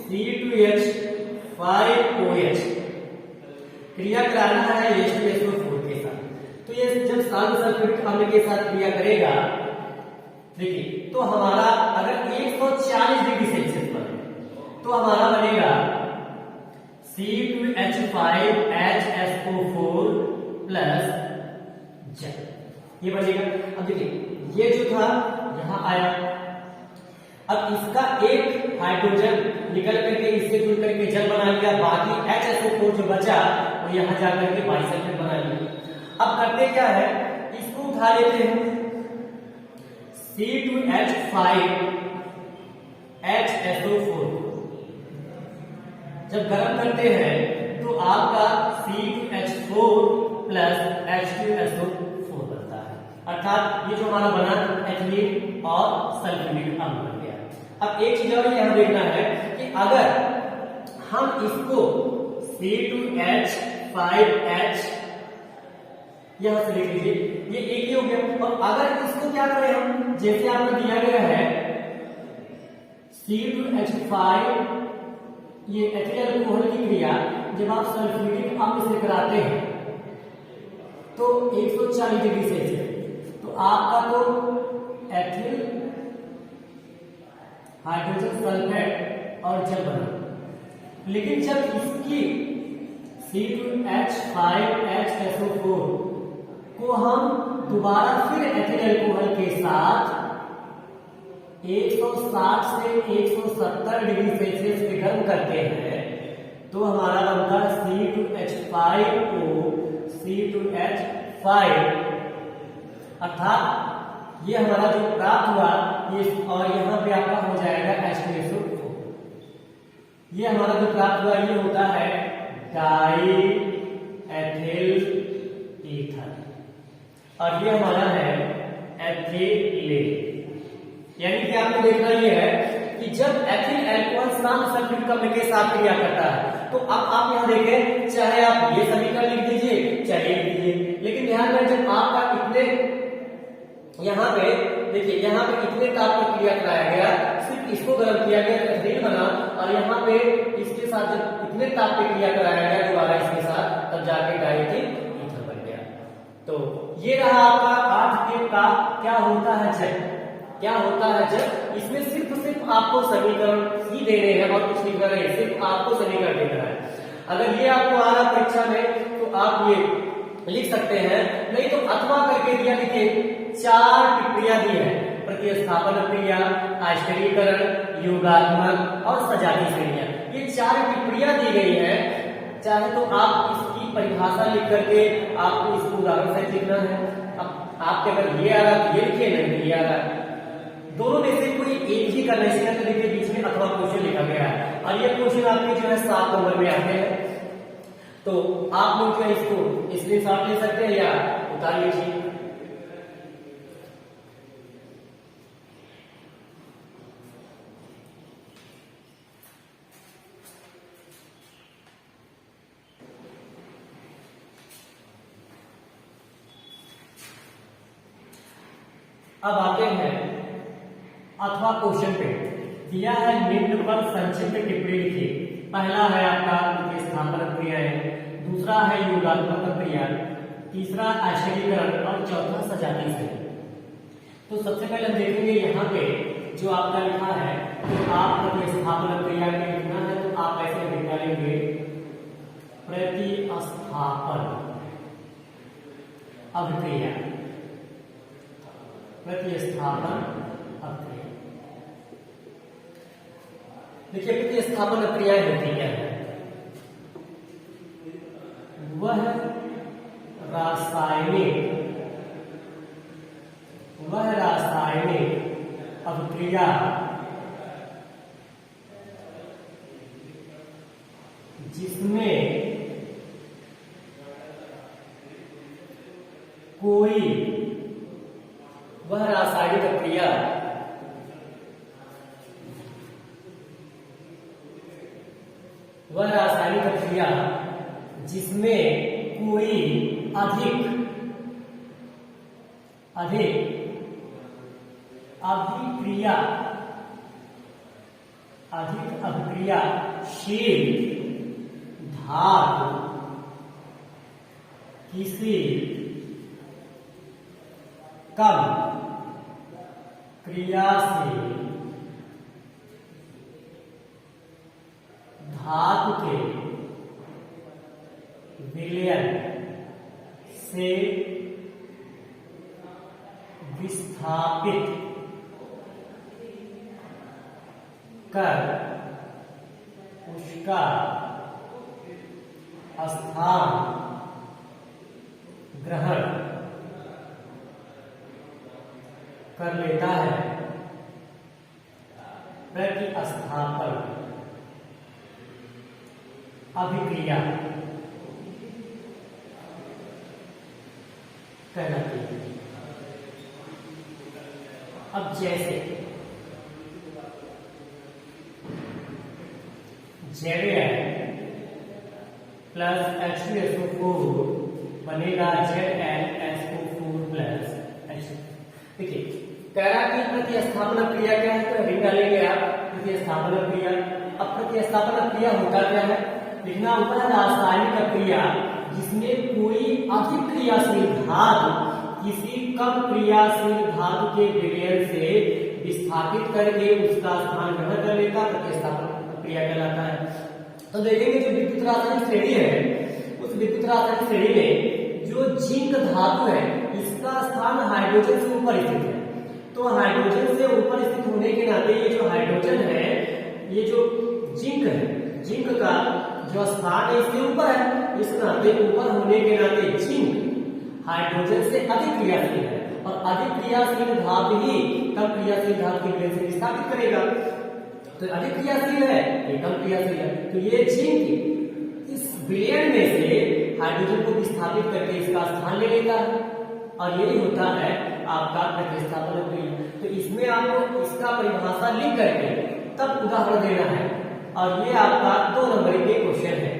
C2H5OH क्रिया कराना है H2SO4 के साथ, तो ये जब शांत सल्फ्यूरिक अम्ल के साथ क्रिया करेगा, देखिए तो हमारा अगर 140 डिग्री सेल्सियस पर तो हमारा बनेगा C2H5HSO4 प्लस जल, ये बनेगा। अब देखिए ये जो था यहाँ आया, अब इसका एक हाइड्रोजन निकल करके इससे जुड़ करके जल बना लिया, बाकी HSO4 जो बचा वो यहाँ जाकर के बाइसल्फेट बना लिया। अब करते क्या है, इसको उठा लेते हैं C2H5HSO4, जब गर्म करते हैं तो आपका C2H4 प्लस H2SO4 बनता है, अर्थात ये जो हमारा बना एथिलीन और सल्फ्यूरिक अम्ल बन गया। अब एक चीज और यहां देखना है कि अगर हम इसको C2H5H यहां से लिख लीजिए, ये एक ही हो गया, और अगर इसको क्या करें हम, जैसे आपको दिया गया है C2H5, ये एथिल अल्कोहल की क्रिया जब आप सल्फ्यूरिक अम्ल से कराते हैं तो 140 डिग्री सेल्सियस, तो आपका तो एथिल हाइड्रोजन सल्फेट और जल बना। लेकिन जब इसकी C2H5HSO4 को हम दोबारा फिर एथिल अल्कोहल के साथ 160 से 170 डिग्री सेल्सियस पे गर्म करते हैं तो हमारा बनता है C2H5O C2H5, अर्थात ये हमारा जो प्राप्त हुआ ये, और यहाँ पे आपका हो जाएगा H2SO4। ये हमारा जो प्राप्त हुआ ये होता है डाई एथिल ईथर, और ये हमारा है एथिलेट। यानी कि आपको देखना ये है कि जब एथिल अल्कोहल स्नान सल्फ्यूरिक अम्ल के साथ क्रिया करता है तो अब आप यहाँ देखें, चाहे आप ये समीकरण लिख दीजिए चाहे लिख दीजिए, लेकिन ध्यान में जब आपका इतने यहाँ पे देखिए, यहाँ पे इतने ताप पर क्रिया कराया गया, सिर्फ इसको गर्म किया गया तो एथिलीन बना, और यहाँ पे इसके साथ जब इतने ताप पे क्रिया कराया गया दोबारा इसके साथ, तब जाके डायएथिल ईथर बन गया। तो ये रहा आपका 8 के का क्या होता है जब, क्या होता है जब इसमें सिर्फ आपको समीकरण ही देने हैं और कुछ लिखना नहीं, सिर्फ आपको समीकरण देना है। अगर ये आपको आ रहा परीक्षा में तो आप ये लिख सकते हैं, नहीं तो अथवा करके दिया, देखिए 4 टिप्पणियां दी है, प्रतिस्थापन क्रिया, आश्चर्यकरण, योगात्मक और सजातीय श्रेणियां, ये 4 टिप्पणियां दी गई है। चाहे तो आप इसकी परिभाषा लिख करके आपको इसको उदाहरण से लिखना है। अब आपके अगर ये आ रहा है तो ये लिखिए, नहीं ये आ रहा है, दोनों में से कोई एक ही कंडीशन है तो देखिए बीच में अथवा क्वेश्चन लिखा गया है, और ये क्वेश्चन आपके जो है 7 नंबर में आते हैं। तो आप लोग क्या इसको स्क्रीनशॉट ले सकते हैं या उतार लीजिए। अब आते हैं अथवा क्वेश्चन पे। दिया है निम्न पर संक्षिप्त टिप्पणी लिखिए। पहला है आपका प्रतिस्थापन क्रियाएं, दूसरा है योगात्मक क्रिया, तीसरा आश्चर्यकरण और चौथा सजातीय श्रेणी। तो सबसे पहले हम देखेंगे यहाँ पे जो आपका लिखा है, तो आप प्रतिस्थापन क्रिया के लिखना है तो आप ऐसे लिख डालेंगे प्रतिस्थापन अभिक्रिया, प्रतिस्थापन अभिक्रिया। देखिए प्रतिस्थापन क्रिया होती क्या है, वह रासायनिक अभिक्रिया जिसमें कोई, वह रासायनिक अभिक्रिया जिसमें कोई अधिक अभिक्रियाशील धातु किसी कम क्रियाशील धातु के विलयन से विस्थापित कर उसका स्थान ग्रहण कर लेता है, प्रतिस्थापन अभिक्रिया कहलाती है। अब जैसे Zn प्लस H2SO4 बनेगा ZnSO4 प्लस H। देखिए कह रहा कि प्रतिस्थापन क्रिया क्या है, तो लिख डालेंगे आप प्रतिस्थापन क्रिया। अब प्रतिस्थापन क्रिया होता क्या है, लिखना होता है रासायनिक क्रिया जिसमें कोई अधिक क्रियाशील धातु किसी कम क्रियाशील धातु के विलयन से विस्थापित करके उसका स्थान ग्रहण कर लेता, प्रतिस्थापन क्रिया कहलाता है। तो देखेंगे जो विद्युत रासायनिक श्रेणी है, उस विद्युत रासायनिक श्रेणी में जो जिंक धातु है इसका स्थान हाइड्रोजन से ऊपर स्थित है। तो हाइड्रोजन से ऊपर स्थित होने के नाते ये जो हाइड्रोजन है, ये जो जिंक है, जिंक का जो स्थान है इसके ऊपर है। इस नाते ऊपर होने के नाते जिंक हाइड्रोजन से अधिक क्रियाशील है, और अधिक क्रियाशील धातु ही कम क्रियाशील धातु की विलयन से विस्थापित करेगा। तो अधिक क्रियाशील है, ये कम क्रियाशील है, तो ये जिंक इस विलयन में से हाइड्रोजन को विस्थापित करके इसका स्थान ले लेता है, और यही होता है आपका प्रतिस्थापन क्रिया। तो इसमें आपको इसका परिभाषा लिख करके तब उदाहरण देना है, और ये आपका 2 नंबर के क्वेश्चन है।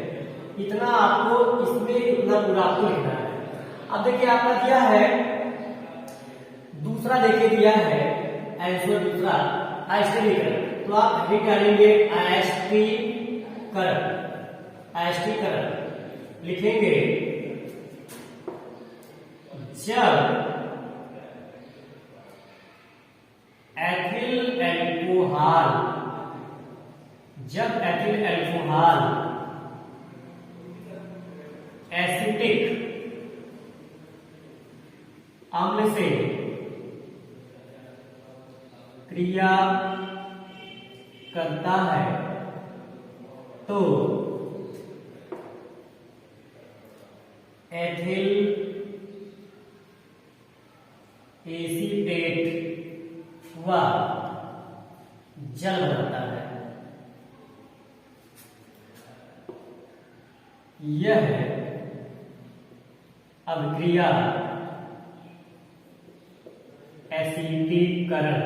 इतना आपको इसमें इतना पूरा आपको लिखना है। अब देखिए आपका दिया है दूसरा, देखिए दिया है आंसर दूसरा एस्टरीकरण। तो आप लिख डालेंगे एस्टरीकरण, एस्टरीकरण लिखेंगे जब एथिल एल्कोहल, जब एथिल एल्कोहल एसिटिक अम्ल से क्रिया करता है तो एथिल एसीटेट व जल बनाता है। यह अभिक्रिया एसिडीकरण,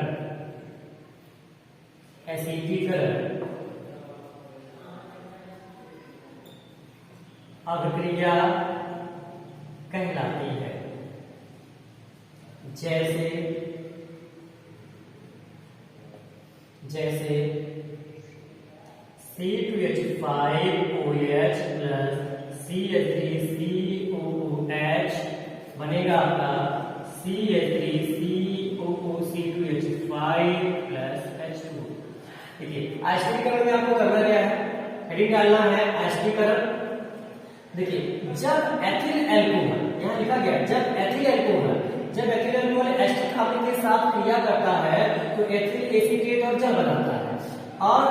एसिडीकरण अभिक्रिया कहलाती है। जैसे जैसे C2H5OH प्लस CH3COOH बनेगा आपका CH3COOC2H5 प्लस H2। देखिए आयनीकरण में आपको करना क्या है, हेडिंग डालना है आयनीकरण। देखिए जब एथिल एल्कोहल, यहाँ लिखा गया जब एथिल एल्कोहल एस्टिक अम्ल के साथ क्रिया करता है तो एथिल एसीटेट और जल बनाता है, और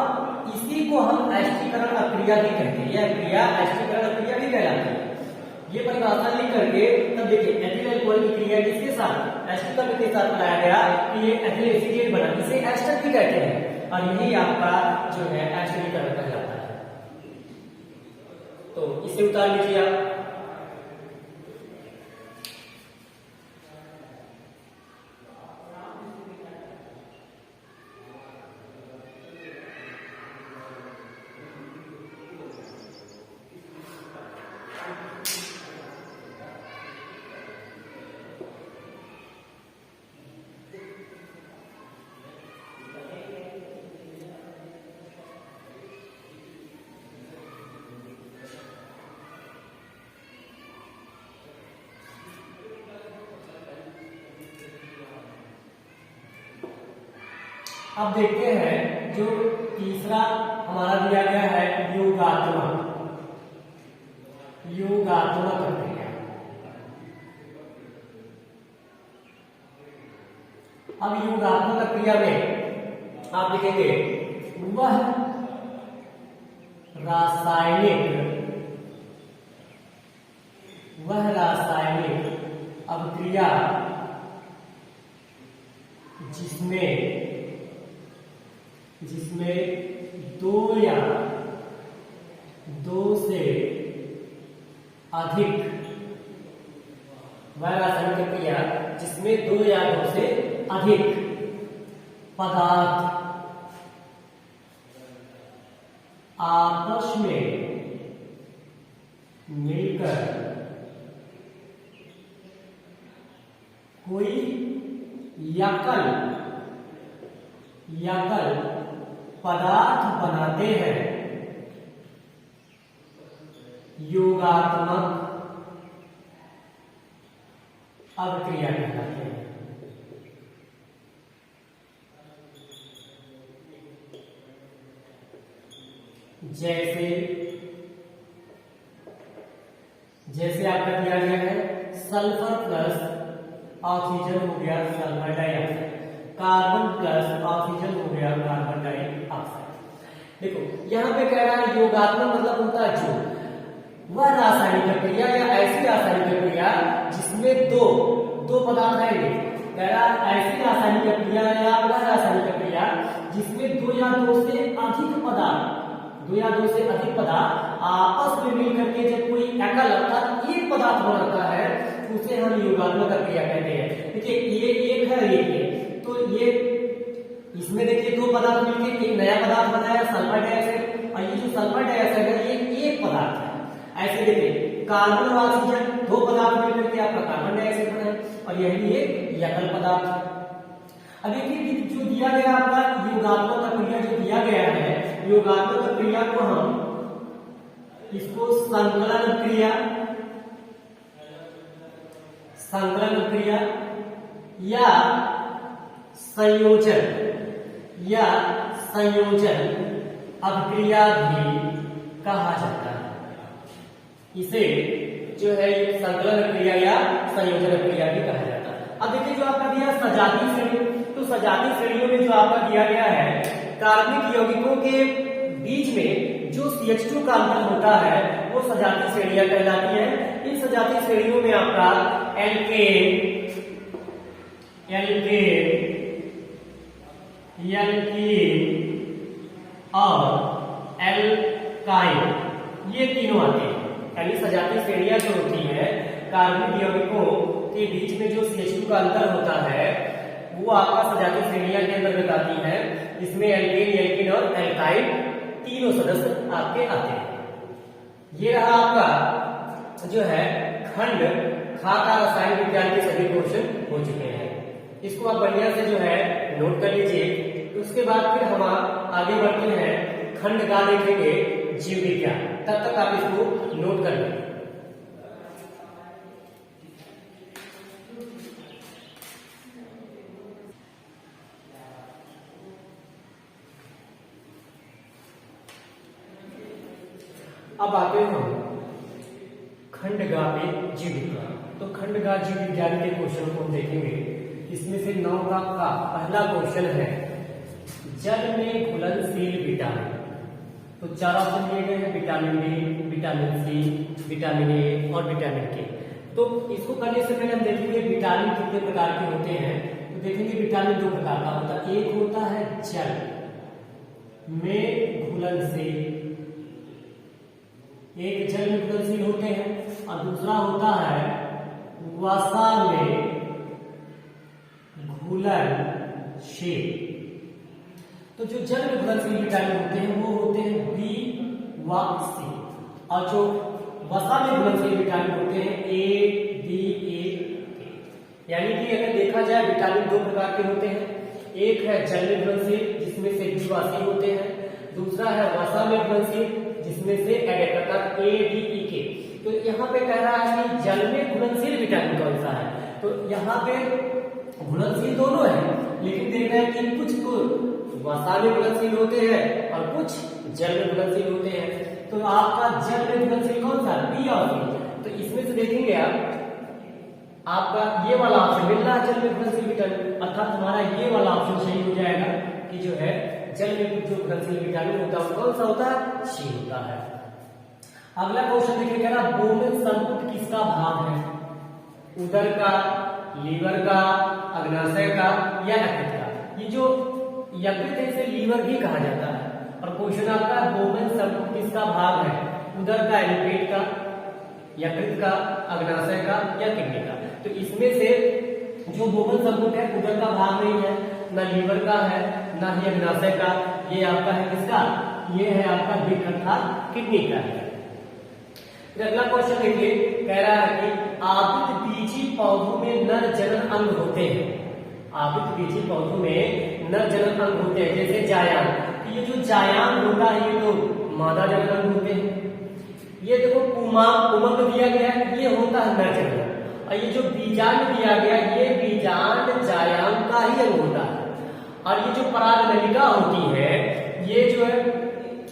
इसी को हम एस्टिकरण अक्रिया भी कहते हैं। यह क्रिया एस्टिकरण अक्रिया भी कहलाती है। ये परिभाषा लिख करके तब देखिए एथिल एल्कोहल की क्रिया किसके साथ, एस्टिक अम्ल के साथ बताया गया कि ये एथिल एसीटेट बना, इसे एस्टर भी कहते हैं, और यही आपका जो है एस्टिकरण कहलाता है। तो इसे उतार लीजिए आप। अब देखते हैं जो तीसरा हमारा दिया गया है योगात्मक, योगात्मक क्रिया। अब योगात्मक क्रिया में आप लिखेंगे वह रासायनिक अभिक्रिया जिसमें दो या दो से अधिक, वह रासायनिक क्रिया जिसमें दो या दो से अधिक पदार्थ आपस में मिलकर कोई एकल पदार्थ बनाते हैं, योगात्मक अभिक्रिया कहलाते हैं। जैसे आपका दिया गया है सल्फर प्लस ऑक्सीजन हो गया sulphur dioxide, carbon plus oxygen हो गया कार्बन डाइऑक्साइड। देखो यहाँ पे कह रहा है योगात्मक मतलब होता है जो वह रासायनिक प्रक्रिया या ऐसी रासायनिक प्रक्रिया जिसमें दो पदार्थ आएंगे। कह रहा है ऐसी रासायनिक प्रक्रिया या वह रासायनिक प्रक्रिया जिसमें दो या दो से अधिक पदार्थ आपस में मिल करके जब कोई एकल अर्थात एक पदार्थ बनता है उसे हम योगात्मक प्रक्रिया कहते हैं। देखिए ये एक है ये, तो ये इसमें देखिए दो पदार्थ मिलकर एक नया पदार्थ बनाया सल्फर डाइऑक्साइड, और ये जो सल्फर डाइऑक्साइड है ये एक पदार्थ है। ऐसे देखिए कार्बन और ऑक्सीजन दो पदार्थ मिलकर के आपका कार्बन डाइऑक्साइड बना है, और यही एक एकल पदार्थ है। अब देखिए जो दिया गया आपका योगात्मक प्रक्रिया जो दिया गया है, योगात्मक प्रक्रिया को हम इसको संकलन क्रिया या संयोजन अभिक्रिया भी कहा जाता है। इसे जो है संकलन क्रिया या संयोजन क्रिया भी कहा जाता है। अब देखिए जो आपका दिया सजातीय श्रेणी, तो सजातीय श्रेणियों में जो आपका दिया गया है कार्बनिक यौगिकों के बीच में जो CH2 का अंतर होता है वो सजातीय श्रेणियां कहलाती है। इन सजातीय श्रेणियों में आपका एल्केन और एल्काइल ये तीनों आते हैं। यानी सजातीय श्रेणियां जो होती है कार्बनिक यौगिकों के बीच में जो CH2 का अंतर होता है वो आपका सजातीय श्रेणियां के अंतर्गत आती है। इसमें एल्केन और एल्काइल तीनों सदस्य आपके आते हैं। ये रहा आपका जो है खंड खा का रसायन विज्ञान के सभी क्वेश्चन हो चुके हैं। इसको आप बढ़िया से जो है नोट कर लीजिए। उसके बाद फिर हम आगे बढ़ते हैं खंड का देखेंगे जीव विज्ञान, तब तक आप इसको नोट कर लें। अब आते हैं हम खंडगा पे जीव विज्ञान। तो खंडगा जीव विज्ञान के क्वेश्चन को हम देखेंगे। इसमें से 9 का पहला क्वेश्चन है जल में घुलनशील विटामिन। तो 4 ऑप्शन दिए गए हैं, vitamin D, vitamin C, vitamin A और विटामिन के। तो इसको करने से पहले हम देखेंगे विटामिन कितने प्रकार के होते हैं। तो देखेंगे विटामिन 2 प्रकार का होता है। एक होता है जल में घुलनशील, एक जल में घुलनशील होते हैं, और दूसरा होता है वसा में घुलनशील। तो जो जल में घुलनशील विटामिन होते हैं वो होते हैं बी व सी, और जो वसा में घुलनशील विटामिन होते हैं ए, डी, ए, के। यानी कि अगर देखा जाए विटामिन 2 प्रकार के होते हैं। एक है जल में घुलनशील जिसमें से बी व सी होते हैं, दूसरा है वसा में घुलनशील जिसमें से अर्थात ए, डी, ई, के। तो यहाँ पे कह रहा है कि जल में घुलनशील विटामिन कौन सा है। तो यहाँ पे घुलनशील दोनों है, लेकिन देख रहे हैं कि कुछ को वसा में घुलनशील होते हैं और कुछ जल में घुलनशील होते हैं। तो आपका जल में घुलनशील कौन सा, बी और सी। तो इसमें से देखेंगे आपका ये वाला ऑप्शन मिल रहा है जल में घुलनशील विटामिन, अर्थात हमारा ये वाला ऑप्शन सही हो जाएगा कि जो है जल में जो घुलनशील विटामिन होता है कौन सा होता है, सी होता है। अगला क्वेश्चन देखिए, कह रहा बोमेन संपुट किसका भाग है। उदर का, लीवर का, अग्नाशय का या यकृत का। ये जो यकृत है इसे लीवर भी कहा जाता है। और क्वेश्चन आपका बोमेन संपुट किसका भाग है। उदर का यानी पेट का, यकृत का, अग्नाशय का या किडनी का। तो इसमें से जो बोमेन संपुट है उदर का भाग नहीं है, न लीवर का है, न ही अग्नाशय का। ये आपका है किसका, ये है आपका वृक्क अर्थात किडनी का है। अगला क्वेश्चन देखिए, कह रहा है कि आवृत बीजी पौधों में नर जनन अंग होते हैं। आवृत बीजी पौधों में नर जनन अंग होते हैं, जैसे जायान। ये जो जायान होता है ये तो मादा जनन अंग होते हैं। ये देखो उमंग दिया गया है, ये होता है नर जनन। और ये जो बीजांड दिया गया ये बीजांड जायान का ही अंग होता है। और ये जो पराग नलिका होती है ये जो है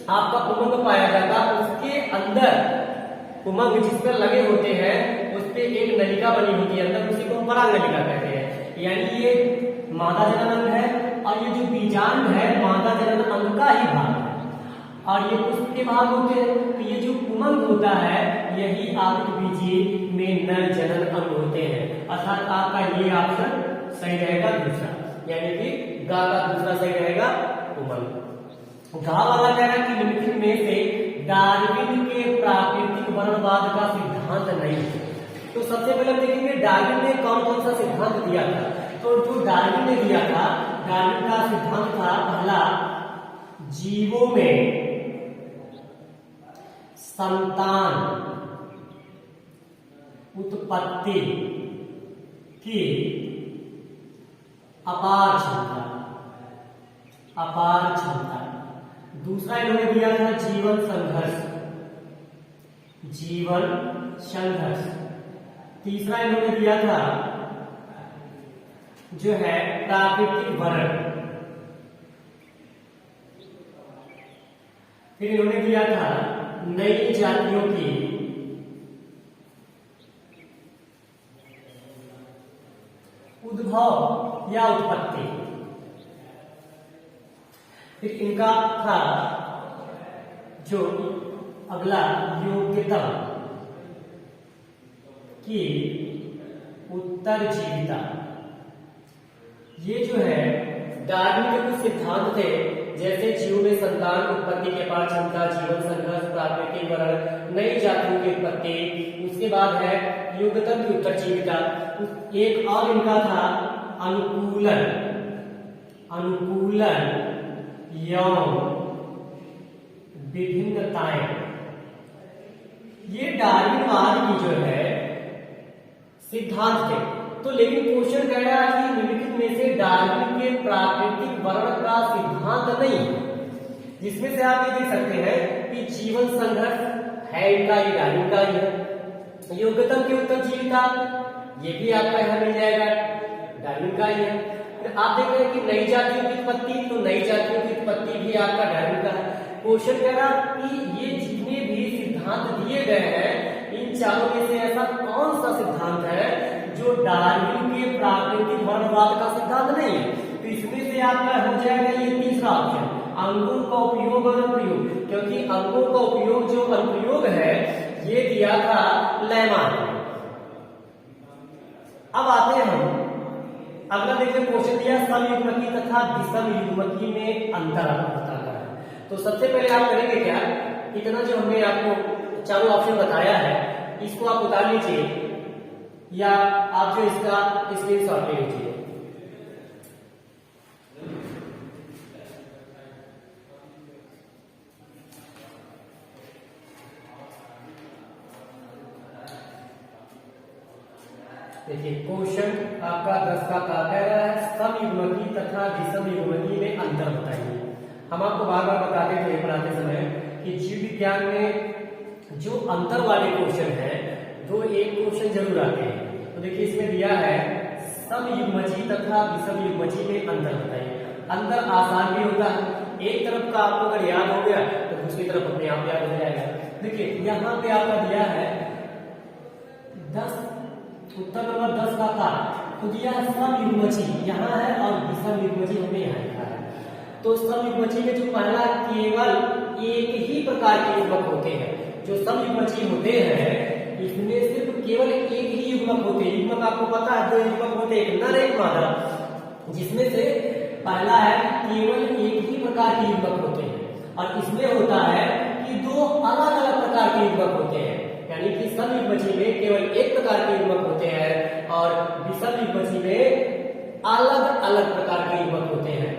आपका उमंग पाया जाता है, उसके अंदर उमंग जिस पर लगे होते हैं उस पे एक नलिका बनी होती है अंदर, उसी को हम पराग नलिका कहते हैं। यानी ये मादा जनन अंग है और ये जो बीजांड है मादा जनन अंग का ही भाग है, और ये पुष्प के भाग होते हैं। तो ये जो पुमंग होता है यही आवृतबीजीय में नर जनन अंग होते हैं। अर्थात आपका ये ऑप्शन सही रहेगा दूसरा, यानी कि गा का दूसरा सही रहेगा पुमंग। गा वाला कह रहा है कि निम्नलिखित में से डार्विन के प्राकृतिक वर्णवाद का सिद्धांत नहीं है। तो सबसे पहले देखेंगे डार्विन ने कौन कौन सा सिद्धांत दिया था। तो जो डार्विन ने दिया था, डार्विन का सिद्धांत था पहला, जीवों में संतान उत्पत्ति की अपार क्षमता। दूसरा इन्होंने दिया था जीवन संघर्ष। तीसरा इन्होंने दिया था जो है प्राकृतिक वर्ण। फिर इन्होंने दिया था नई जातियों की उद्भव या उत्पत्ति। फिर इनका था जो अगला योग्यता की उत्तरजीविता। ये जो है डार्विन के कुछ सिद्धांत थे, जैसे जीव में संतान उत्पत्ति के अपार क्षमता, जीवन संघर्ष, प्राकृतिक वर्ण, नई जातियों की उत्पत्ति। उसके बाद है योग्यता की उत्तरजीविता। एक और इनका था अनुकूलन यौन विभिन्नताएं। ये डार्विनवाद की जो है सिद्धांत थे। तो लेकिन क्वेश्चन कह रहा है कि निम्नलिखित में से डार्विन के प्राकृतिक वर्ण का सिद्धांत नहीं है, जिसमें से आप ये देख सकते हैं कि जीवन संघर्ष है इनका, ये डार्विन का ही है। योग्यता की उत्तरजीविता ये भी आपका यहाँ मिल जाएगा, डार्विन का ही है। आप देख रहे हैं कि नई जातियों की उत्पत्ति, तो नई जातियों की उत्पत्ति भी आपका डार्विन का है। क्वेश्चन कह रहा कि ये जितने भी सिद्धांत दिए गए हैं इन चारों में से ऐसा कौन सा सिद्धांत है जो डार्विन के प्राकृतिक वर्णवाद का सिद्धांत नहीं है। तो इसमें से आपका हो जाएगा ये तीसरा ऑप्शन, अंगों का उपयोग और अनुप्रयोग। क्योंकि अंगों का उपयोग जो अनुप्रयोग है ये दिया था लैमान। अब आते हैं हम अगला देखिए, क्वेश्चन दिया समयुग्मकी तथा विषम युग्मकी में अंतर बताना है। तो सबसे पहले आप करेंगे क्या, इतना जो हमने आपको चारों ऑप्शन बताया है इसको आप उतार लीजिए या आप जो इसका स्क्रीनशॉट ले लीजिए। देखिए क्वेश्चन आपका 10 का क्या कह रहा है, समयुग्मकी तथा विषम युग्मकी में अंतर बताइए। हम आपको बार बार बताते थे पढ़ाते समय कि जीव विज्ञान में जो अंतर वाले क्वेश्चन है दो एक क्वेश्चन जरूर आते हैं। तो देखिए इसमें दिया है समयुग्मकी तथा विषम युग्मकी में अंतर बताइए। अंतर आसान भी होता है, एक तरफ का आपको अगर याद हो गया तो दूसरी तरफ अपने आप याद हो जाएगा। देखिए यहाँ पे आपका दिया है 10, उत्तर नंबर 10 का का तो दिया है समयुग्मकी यहाँ है और विषम युग्मकी हमने यहाँ लिखा है। तो समयुग्मकी में जो पहला केवल एक ही प्रकार के युग्मक होते हैं, जो समयुग्मकी होते हैं इसमें सिर्फ केवल एक ही युग्मक होते हैं। युग्मक आपको पता है 2 युग्मक होते हैं, एक नर एक मादा, जिसमें से पहला है केवल एक ही प्रकार के युग्मक होते हैं और इसमें होता है कि 2 अलग अलग प्रकार के युग्मक होते हैं। यानी कि समयुग्मकी में केवल एक प्रकार के युग्मक होते हैं और विषम युग्मकी में अलग अलग प्रकार के युग्मक होते हैं।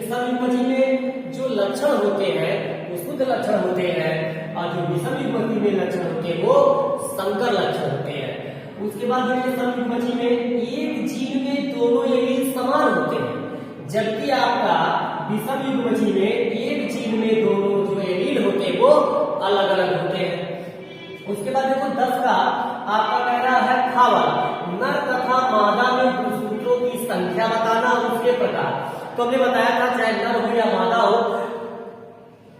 समयुग्मकी में जो लक्षण होते हैं वो शुद्ध लक्षण होते हैं और जो विषम युग्मकी में लक्षण होते हैं वो संकर लक्षण होते हैं। उसके बाद समयुग्मकी में एक जीन में दोनों एलील समान होते हैं, जबकि आपका विषम युग्मकी में एक जीन में दोनों जो एलील होते हैं वो अलग अलग होते हैं। उसके बाद देखो 10 का आपका कह रहा है खावा, नर तथा मादा में गुणसूत्रों की संख्या बताना और उसके प्रकार। तो हमने बताया था चाहे नर हो या मादा हो,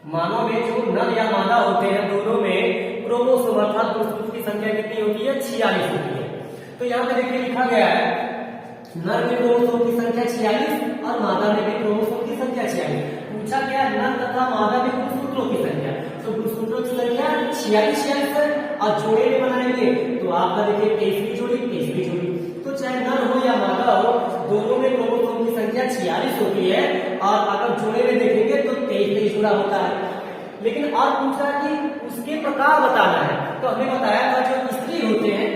मानव में जो नर या मादा होते हैं दोनों में क्रोमोसोम अर्थात गुणसूत्र की संख्या कितनी होती है? 46 होती है। तो यहाँ पे देखिए लिखा गया है नर में क्रोमोसोम की संख्या 46 और मादा में भी क्रोमोसोम की संख्या 46। पूछा क्या? नर तथा मादा में गुणसूत्रों की संख्या। तो गुणसूत्रों की संख्या 46 है और जोड़े में बनाएंगे तो आपका देखिए 23वीं जोड़ी। तो चाहे नर हो या मादा हो, दोनों में क्रोमोसोम की संख्या 46 होती है और अगर जोड़े में देखेंगे तो 23 जुड़ा होता है। लेकिन और पूछा कि उसके प्रकार बताना है, तो हमें बताया था जो स्त्री होते हैं,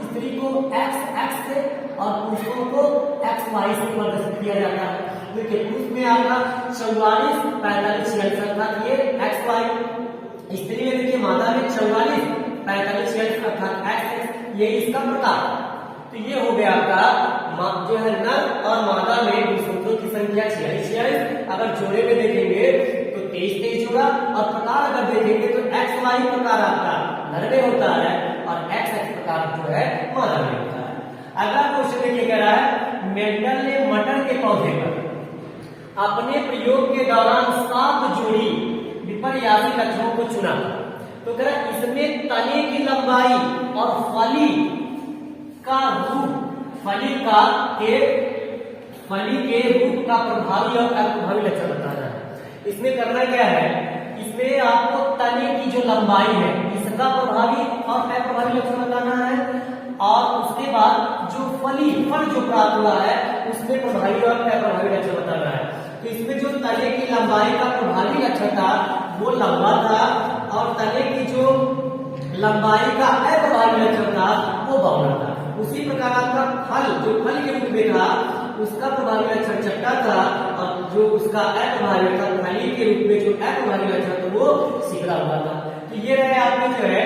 स्त्री को XX से और पुरुषों को XY से प्रदर्शित किया जाता है। देखिए पुरुष में आपका 44, 45, 46 अर्थात ये XY, स्त्री में देखिए मादा में 44, 45, 46 अर्थात XX, ये इसका प्रकार। तो ये हो गया आपका जो है नर और मादा में गुणसूत्रों की संख्या 46, अगर जोड़े में देखेंगे तो 23 जुड़ा और प्रकार अगर देखेंगे तो XY प्रकार आपका नर में होता है और XX प्रकार जो है मादा में होता है। अगला क्वेश्चन देखिए कह रहा है मेंडल ने मटर के पौधे पर अपने प्रयोग के दौरान 7 जोड़ी विपर्यासी लक्षणों को चुना। तो कह रहा इसमें तने की लंबाई और फली के रूप का प्रभावी और अप्रभावी लक्षण बताना है। इसमें करना क्या है? इसमें आपको तने की जो लंबाई है इसका प्रभावी और अप्रभावी लक्षण बताना है और उसके बाद जो फल जो प्राप्त हुआ है उसमें प्रभावी और अप्रभावी लक्षण बताना है। तो इसमें जो तने की लंबाई का प्रभावी लक्षण था वो लंबा था और तने की जो लंबाई का अप्रभावी लक्षण था वो बौना था। उसी प्रकार आपका फल जो फल के रूप में था उसका प्रभावी लक्षण चट्टा था और जो उसका अप्रभावी लक्षण फली के रूप में जो अप्रभावी लक्षण था वो सिकड़ा हुआ था। तो ये रहे आपके जो है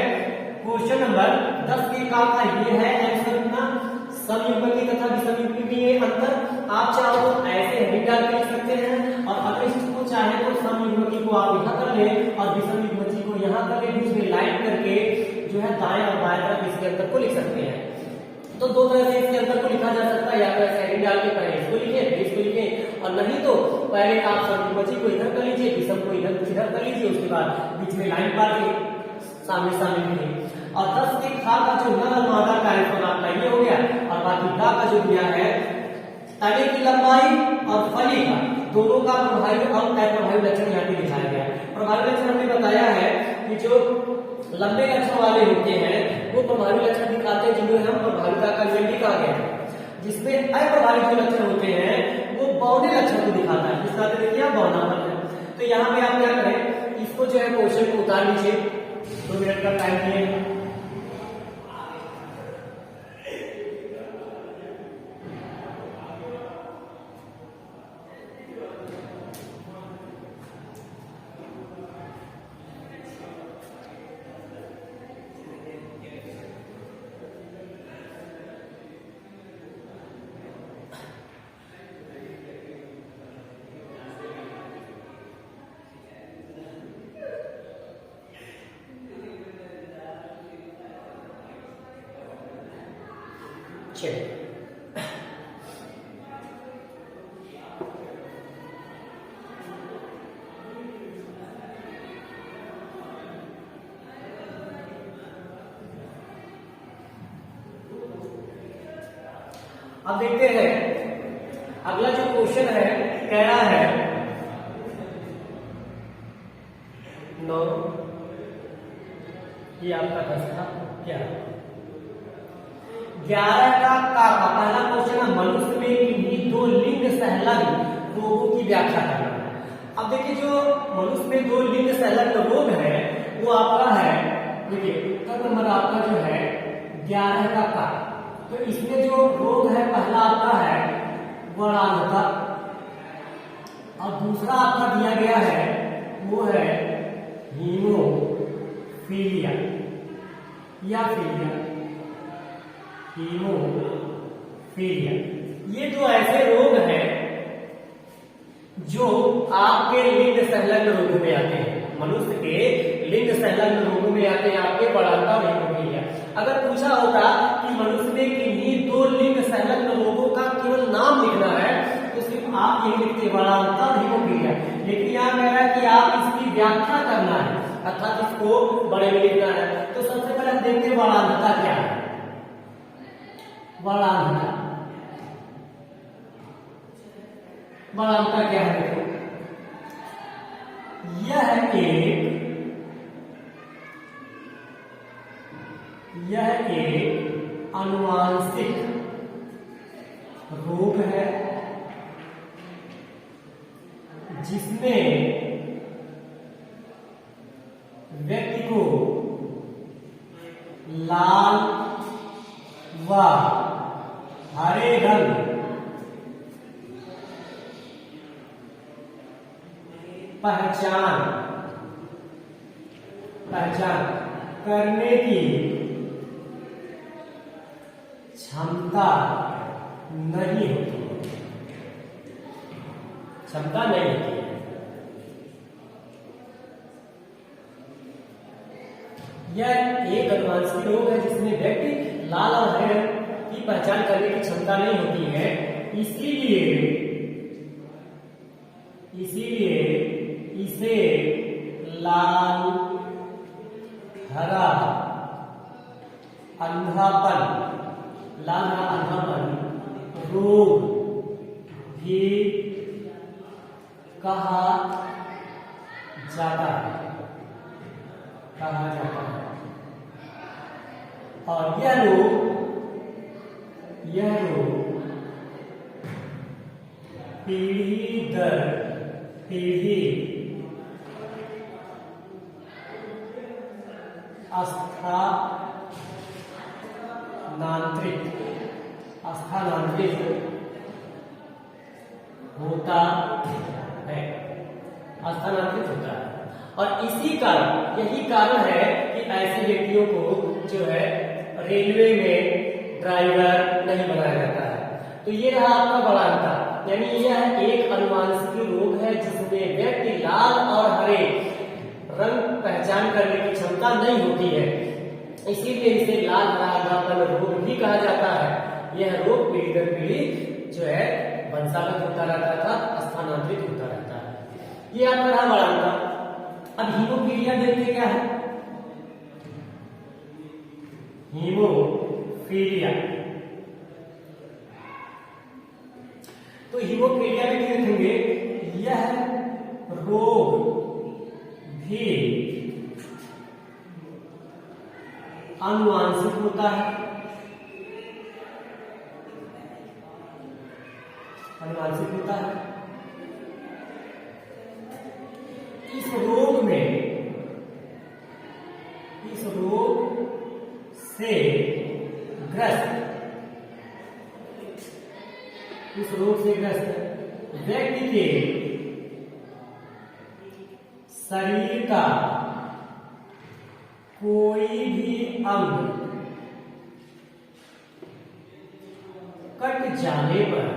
क्वेश्चन नंबर 10 के काम का ये है आंसर अपना समयुग्मी तथा विषमयुग्मी में ये अंतर। आप चाहो तो ऐसे हेडिंग डाल के लिख सकते हैं और अगर इसको चाहे तो समयुग्मी को आप यहाँ कर ले और विषमयुग्मी को यहाँ कर ले, बीच में लाइन करके जो है दाएं और बाएं तरफ इसके अंतर को लिख सकते हैं। तो दो तरह से इसके अंतर को लिखा जा सकता है, या तो ऐसे हेडिंग डाल के पहले इसको लिखे फिर इसको लिखे, और नहीं तो पहले आप समयुग्मी को इधर कर लीजिए, विषम को इधर कर लीजिए, उसके बाद बीच में लाइन पार के सामने लिखिए। और 10 के खा का जो नर और मादा का आंसर आपका ये हो गया और बाकी गा का जो दिया है तने की लंबाई और फली का दोनों का प्रभावी और अप्रभावी लक्षण यहाँ पे दिखाया गया है। प्रभावी लक्षण हमने बताया है कि जो लंबे लक्षण वाले होते हैं वो प्रभावी लक्षण दिखाते हैं जिन्हें हम प्रभाविता का नियम भी कहा गया है। जिसमें अप्रभावी जो लक्षण होते हैं वो बौने लक्षण को दिखाता है। जिस तरह देखिए बौना लक्षण। तो यहाँ पे आप क्या करें, इसको जो है क्वेश्चन को उतार लीजिए, 2 मिनट का टाइम दिए। अब देखते हैं अगला जो क्वेश्चन है, कह रहा है 9, ये आपका 10 था क्या 11 का पहला क्वेश्चन है मनुष्य में किन्हीं 2 लिंग सहलग्न रोगों की व्याख्या करना है। अब देखिए जो मनुष्य में 2 लिंग सहलग्न रोग है वो आपका है, देखिए नंबर आपका जो है 11 का। तो इसमें जो रोग है पहला आपका है वर्णांधता और दूसरा आपका दिया गया है वो है हीमोफीलिया या हीमोफीलिया। ये दो ऐसे रोग हैं जो आपके लिंग संलग्न रोगों में आते हैं, मनुष्य के लिंग संलग्न रोगों में आते हैं आपके वर्णांधता और हीमोफीलिया। अगर पूछा होता कि मनुष्य में किन्हीं 2 लिंग संलग्न रोगों का केवल नाम लिखना है तो सिर्फ आप यही लिखते वर्णांधता और हीमोफीलिया। लेकिन यहाँ कह रहा है कि आप इसकी व्याख्या करना है, अर्थात इसको बड़े में लिखना है। तो सबसे पहले हम देखते हैं वर्णांधता क्या है। वर्णांधता क्या है? देखो, यह एक आनुवांशिक रोग है जिसमें व्यक्ति को लाल व हरे रंग पहचान करने की क्षमता नहीं होती है। यह एक आनुवांशिक रोग है जिसमें व्यक्ति लाल और हरे रंग की पहचान करने की क्षमता नहीं होती है। इसीलिए इसे लाल हरा अंधापन रोग भी कहा जाता है। और यह रोग पीढ़ी दर पीढ़ी स्थानांतरित होता है। और यही कारण है कि ऐसे व्यक्तियों को जो है रेलवे में ड्राइवर नहीं बनाया जाता है। तो ये रहा आपका वर्णांधता, यानी यह एक आनुवांशिक रोग है जिसमें व्यक्ति लाल और हरे रंग पहचान करने की क्षमता नहीं होती है। इसीलिए इसे लाल हरा अंधापन रोग भी कहा जाता है। यह रोग पीढ़ी दर पीढ़ी जो है वंशागत होता रहता था, स्थानांतरित होता रहता है। ये आपका रहा वर्णांधता। अब हीमोफीलिया देखते क्या है। हीमोफीलिया, तो हीमोफीलिया में क्या देखेंगे, यह रोग भी आनुवांशिक होता है। इस रोग से ग्रस्त व्यक्ति के शरीर का कोई भी अंग कट जाने पर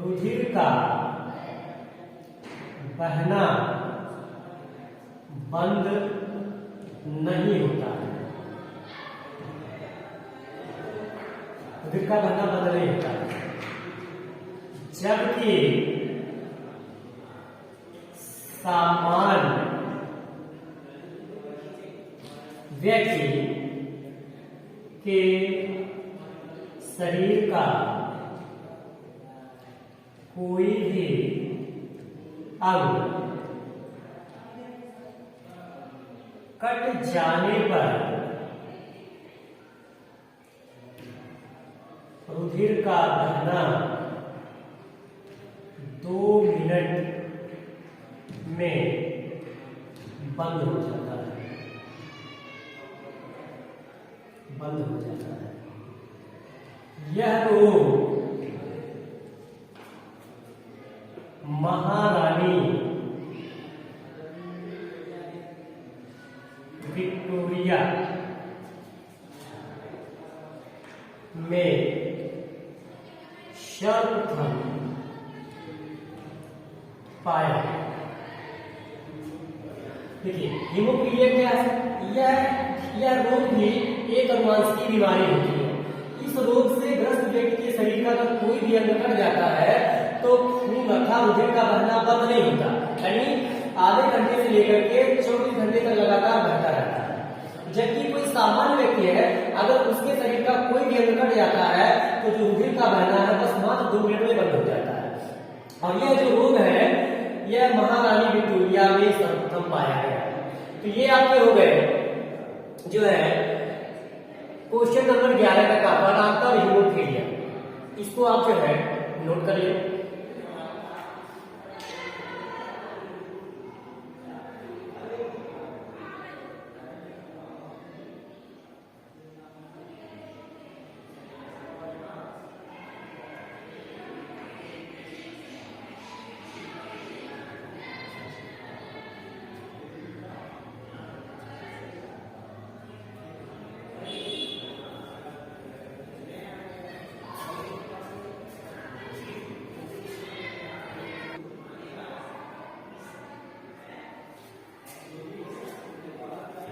रुधिर का बहना बंद नहीं होता है। रुधिर का बहना बंद नहीं होता है, जबकि सामान्य व्यक्ति के शरीर का कोई भी अंग कट जाने पर रुधिर का बहना 2 मिनट में बंद हो जाता है। यह रोग महारानी विक्टोरिया में सर्वप्रथम पाया। देखिए हीमोफीलिया क्या है, यह रोग भी एक आनुवंशिक बीमारी होती है। इस रोग से ग्रस्त व्यक्ति के शरीर का अगर कोई भी अंग कट जाता है तो खून तथा रुधिर का बहना बंद नहीं होता, यानी आधे घंटे से लेकर के 24 घंटे तक लगातार बहता रहता है। जबकि कोई सामान्य व्यक्ति है, अगर उसके शरीर का कोई भी अंग कट जाता है तो जो रुधिर का बहना है बस मात्र 2 मिनट में बंद हो जाता है। और यह जो रोग है यह महारानी विक्टोरिया में सर्वप्रथम पाया गया। तो ये आपके हो गए जो है क्वेश्चन नंबर 11 का कापानांतर हीमोफीलिया, इसको आप जो है नोट कर ले।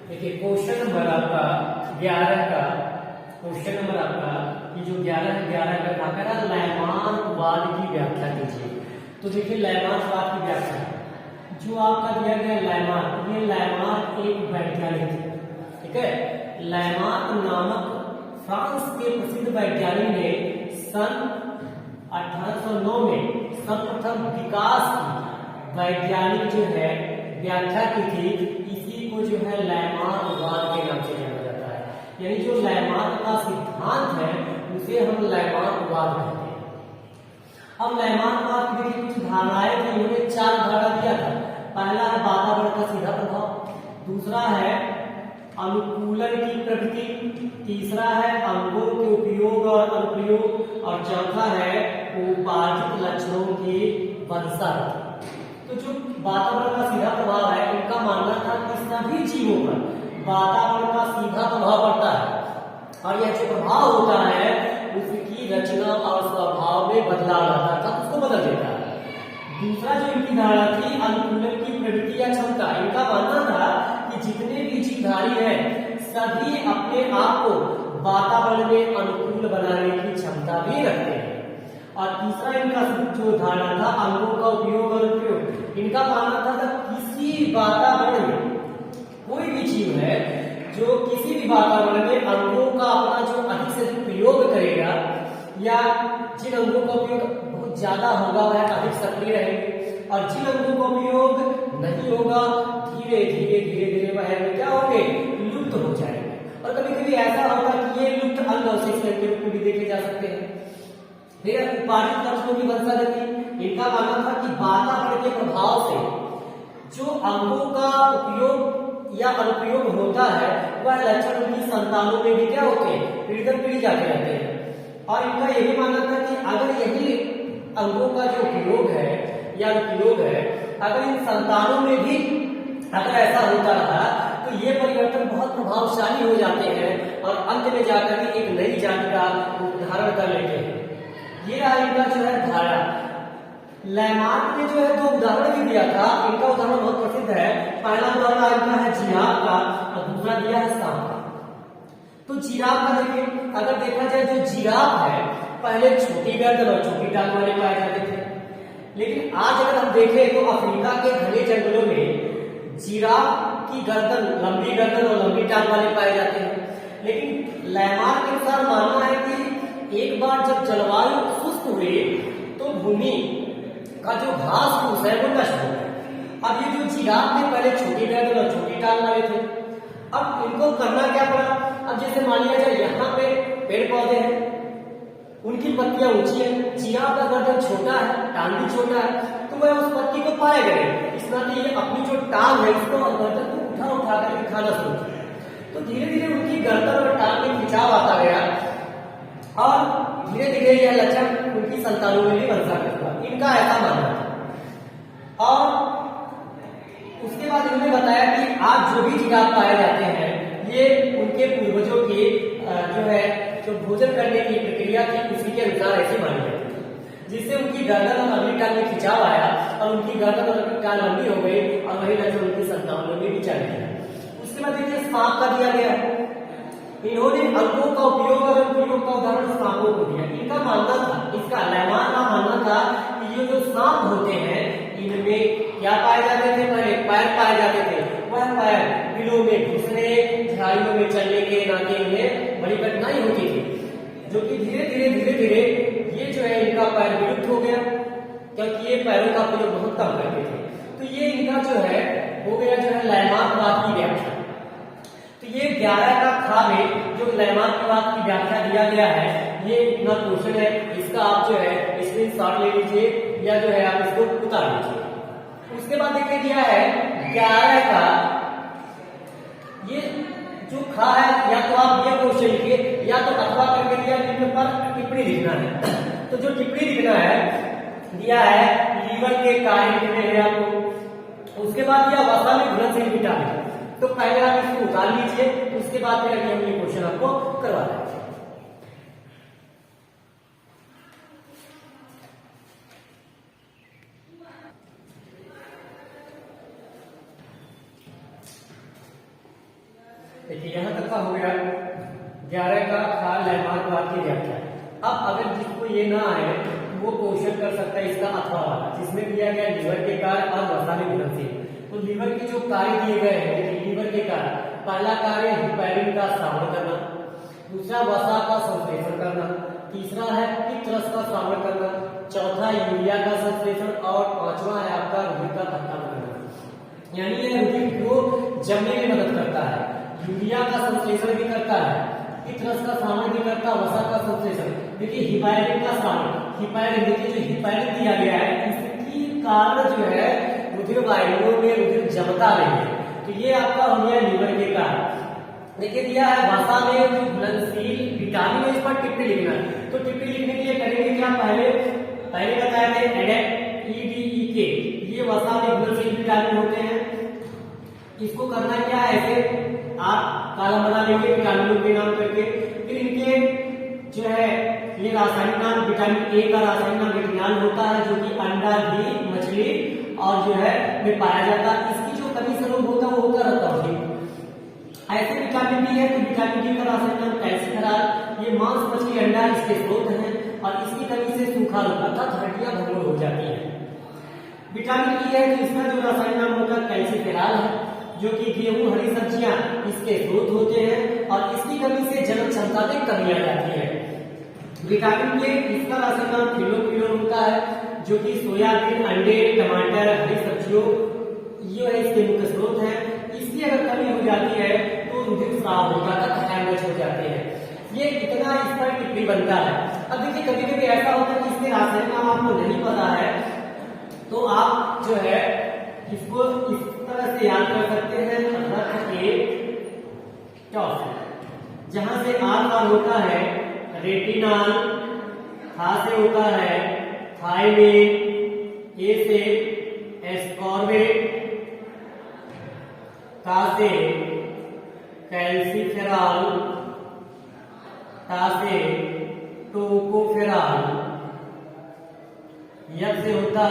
देखिए क्वेश्चन नंबर आपका 11 का, क्वेश्चन नंबर आपका ये जो 11 का क्या कह रहा है, लैमार्कवाद की व्याख्या कीजिए। तो देखिए लैमार्कवाद की व्याख्या जो आपका दिया गया लैमार्क, ये लैमार्क एक वैज्ञानिक थे, ठीक है। लैमार्क नामक फ्रांस के प्रसिद्ध वैज्ञानिक ने सन 1809 में सर्वप्रथम विकास की वैज्ञानिक जो है व्याख्या की थी। इसी को जो है लैमार्कवाद के नाम से जाना जाता है, यानी जो लैमार्क का सिद्धांत है उसे हम लैमार्कवाद कहते हैं। अब लैमार्कवाद की देखिए कुछ धारणाएं थी, इन्होंने 4 धारणा दिया था। पहला है वातावरण का सीधा प्रभाव, दूसरा है अनुकूलन की प्रवृत्ति, तीसरा है अंगों के उपयोग और अनुप्रयोग, और चौथा है उपार्जित लक्षणों की वंशावली। तो जो वातावरण का सीधा प्रभाव है, इनका मानना था कि सभी जीवों पर वातावरण का सीधा प्रभाव पड़ता है, और यह जो प्रभाव होता है उसकी रचना और स्वभाव में बदलाव लाता था, उसको बदल देता है। दूसरा जो इनकी धारणा थी अनुकूलन की प्रवृत्ति या क्षमता, इनका मानना था कि जितने भी जीवधारी हैं सभी अपने आप को वातावरण में अनुकूल बनाने की क्षमता भी रखते हैं। और तीसरा इनका जो धारणा था अंगों का उपयोग और उपयोग, इनका मानना था किसी वातावरण में कोई भी जीव है जो किसी भी वातावरण में अंगों का अपना जो अधिक से अधिक प्रयोग करेगा या जिन अंगों का उपयोग बहुत ज्यादा होगा वह अधिक सक्रिय रहेंगे, और जिन अंगों का उपयोग नहीं होगा धीरे धीरे वह क्या होंगे, लुप्त हो जाएंगे। और कभी कभी ऐसा होगा कि ये लुप्त अंग अवशेष के रूप में भी देखे जा सकते हैं। उपार्जित लक्षणों की वंशावली, इनका मानना था कि वातावरण के प्रभाव से जो अंगों का उपयोग या अनुप्रयोग होता है वह लक्षण उनकी संतानों में भी क्या होते हैं, पीढ़ी दर पीढ़ी जाते रहते हैं। और इनका यही मानना था कि अगर यही अंगों का जो उपयोग है या अनुप्रयोग है, अगर इन संतानों में भी अगर ऐसा होता रहा तो ये परिवर्तन बहुत प्रभावशाली हो जाते हैं और अंत में जाकर के एक नई जाति का धारण कर लेते हैं। ये रहा इनका जो है धारणा। लैमार्क ने जो है 2 उदाहरण भी दिया था, इनका उदाहरण बहुत प्रसिद्ध है। पहला उदाहरण इनका है जिराफ का और दूसरा दिया है सांप का। तो जिराफ का देखिए, अगर देखा जाए जो जिराफ है पहले छोटी गर्दन और छोटी टांग वाले पाए जाते थे, लेकिन आज अगर हम देखें तो अफ्रीका के घने जंगलों में जिराफ की गर्दन, लंबी गर्दन और लंबी टांग वाले पाए जाते हैं। लेकिन लैमार्क के अनुसार मानना है कि एक बार जब जलवायु शुष्क हुई तो भूमि का जो घास फूस है वो नष्ट हो गया। अब ये जो जिराफ थे पहले छोटी गर्दन और छोटी टांग वाले थे, अब इनको करना क्या पड़ा। अब जैसे मान लिया जाए यहाँ पे पेड़ पौधे हैं, उनकी पत्तियां ऊंची है, जिराफ का गर्दन छोटा है, टांग भी छोटा है, तो वह उस पत्ती को पाया करे। इस नाते ये अपनी जो टांग है इसको गर्दन को उठा करके खाना शुरू किया। तो धीरे धीरे उनकी गर्दन और टांग में खिंचाव आता गया और धीरे धीरे यह लक्षण उनकी संतानों में भी बनता हुआ, इनका ऐसा मानना था। और उसके बाद इन्होंने बताया कि आज जो भी जिराफ पाए जाते हैं ये उनके पूर्वजों की जो है जो भोजन करने की प्रक्रिया थी उसी के अनुसार ऐसे मानी जाती है, जिससे उनकी गर्दन और अगली टांग में खिंचाव आया और उनकी गर्दन और अगली टांग लंबी हो गई और वही लक्षण उनकी संतानों में भी चल गया। उसके बाद देखिए सांप का दिया गया, इन्होंने अंगों का उपयोग और अनुप्रयोग का उदाहरण सांपों को दिया। इनका मानना था, इसका लैमार्क का मानना था कि ये जो सांप होते हैं इनमें क्या पाए जाते थे, पहले पैर पाए जाते थे। वह पैर बिलों में घुसने, झाड़ियों में चलने के नाते इन्हें बड़ी कठिनाई होती थी, जो कि धीरे धीरे ये जो है इनका पैर विलुप्त हो गया, क्योंकि ये पैरों का प्रयोग बहुत कम करते थे। तो ये इनका जो है हो गया जो है लयमार्कवाद की व्याख्या। तो ये 11 का खा में जो लयमार्कवाद की व्याख्या दिया गया है, ये इतना क्वेश्चन है, इसका आप जो है स्क्रीनशॉट ले लीजिए या जो है आप इसको उतार लीजिए। उसके बाद देखिए दिया है 11 का ये जो खा है, या तो आप ये क्वेश्चन लिखिए या तो अथवा करके दिया जिसके पर टिप्पणी लिखना है। तो जो टिप्पणी लिखना है दिया है लीवर के कार्य में है आपको। उसके बाद दिया वसा में घुलनशील विटामिन। तो पहले आप इसको उतार लीजिए, उसके बाद फिर हम ये क्वेश्चन आपको करवा देंगे। देखिए यहां तक का हो गया 11 का खा लयमार्कवाद की व्याख्या। अब अगर जिसको ये ना आए वो क्वेश्चन कर सकता है इसका अथवा वाला, जिसमें दिया गया लीवर के कार्य और वसा में घुलनशील। तो लीवर के जो कार्य दिए गए हैं, लीवर के कार्य, पहला कार्य हिपैरिन का श्रावण करना, दूसरा वसा का संश्लेषण करना, तीसरा है पित्त रस का श्रावण करना, चौथा यूरिया का संश्लेषण और पांचवा है आपका रुधिर का थक्का करना। यानी यह रुधिर को जमने में मदद करता है, यूरिया का संश्लेषण भी करता है, पित्त रस का श्रावण भी करता है, वसा का संश्लेषण। देखिए हिपैरिन का श्रावण, हिपैरिन देखिए जो हिपैरिन दिया गया है इसकी कारण जो है रुधिर वाहिनियों में रुधिर जमता नहीं है। तो ये आपका हो गया लीवर के कारण। देखिए दिया है वसा में जो घुलनशील विटामिन है, इस पर टिप्पणी लिखना है। तो टिप्पणी लिखने के लिए करेंगे क्या, पहले बताया थे EDEK, ये वसा में घुलनशील विटामिन होते हैं। इसको करना क्या है, ऐसे आप कॉलम बना लेंगे विटामिनों के नाम करके, फिर इनके जो है ये रासायनिक नाम, विटामिन ए का रासायनिक नाम रेटिनॉल होता है, जो कि अंडा, घी, मछली और जो है में पाया जाता है। इसकी जो कमी स्वरूप होता है वो होता रहता है। ऐसे विटामिन डी है तो विटामिन डी का रासायनिक नाम कैल्सिफेरॉल, ये मांस, मछली, अंडा इसके स्रोत हैं और इसकी कमी से सूखा रोग अर्थात हड्डियां भंगुर हो जाती है। विटामिन ई है तो इसका जो रासायनिक नाम होता है कैल्सिफेरॉल है, जो कि गेहूं, हरी सब्जियां इसके स्रोत होते हैं और इसकी कमी से जन्म क्षमता में कमी आ जाती है। विटामिन के इसका रासायनिक नाम फिनोक्विनोन होता है, जो कि सोयाबीन, अंडे, टमाटर, हरी सब्जियों ये है इसके मुख्य स्रोत है। इसकी अगर कमी हो जाती है तो रुधिर स्राव हो जाता है, हेमरेज हो जाते हैं। ये इतना इस पर टिप्पणी बनता है। अब देखिए कभी कभी ऐसा होता है कि इसके रासायनिक नाम आपको नहीं पता है, तो आप जो है इसको इस तरह से याद कर सकते हैं, जहां से आर का होता है रेटिनॉल, था से होता है थायमिन, ए से एस्कॉर्बिक, का से कैल्सिफेरॉल, ता से टोकोफेरॉल, यह से होता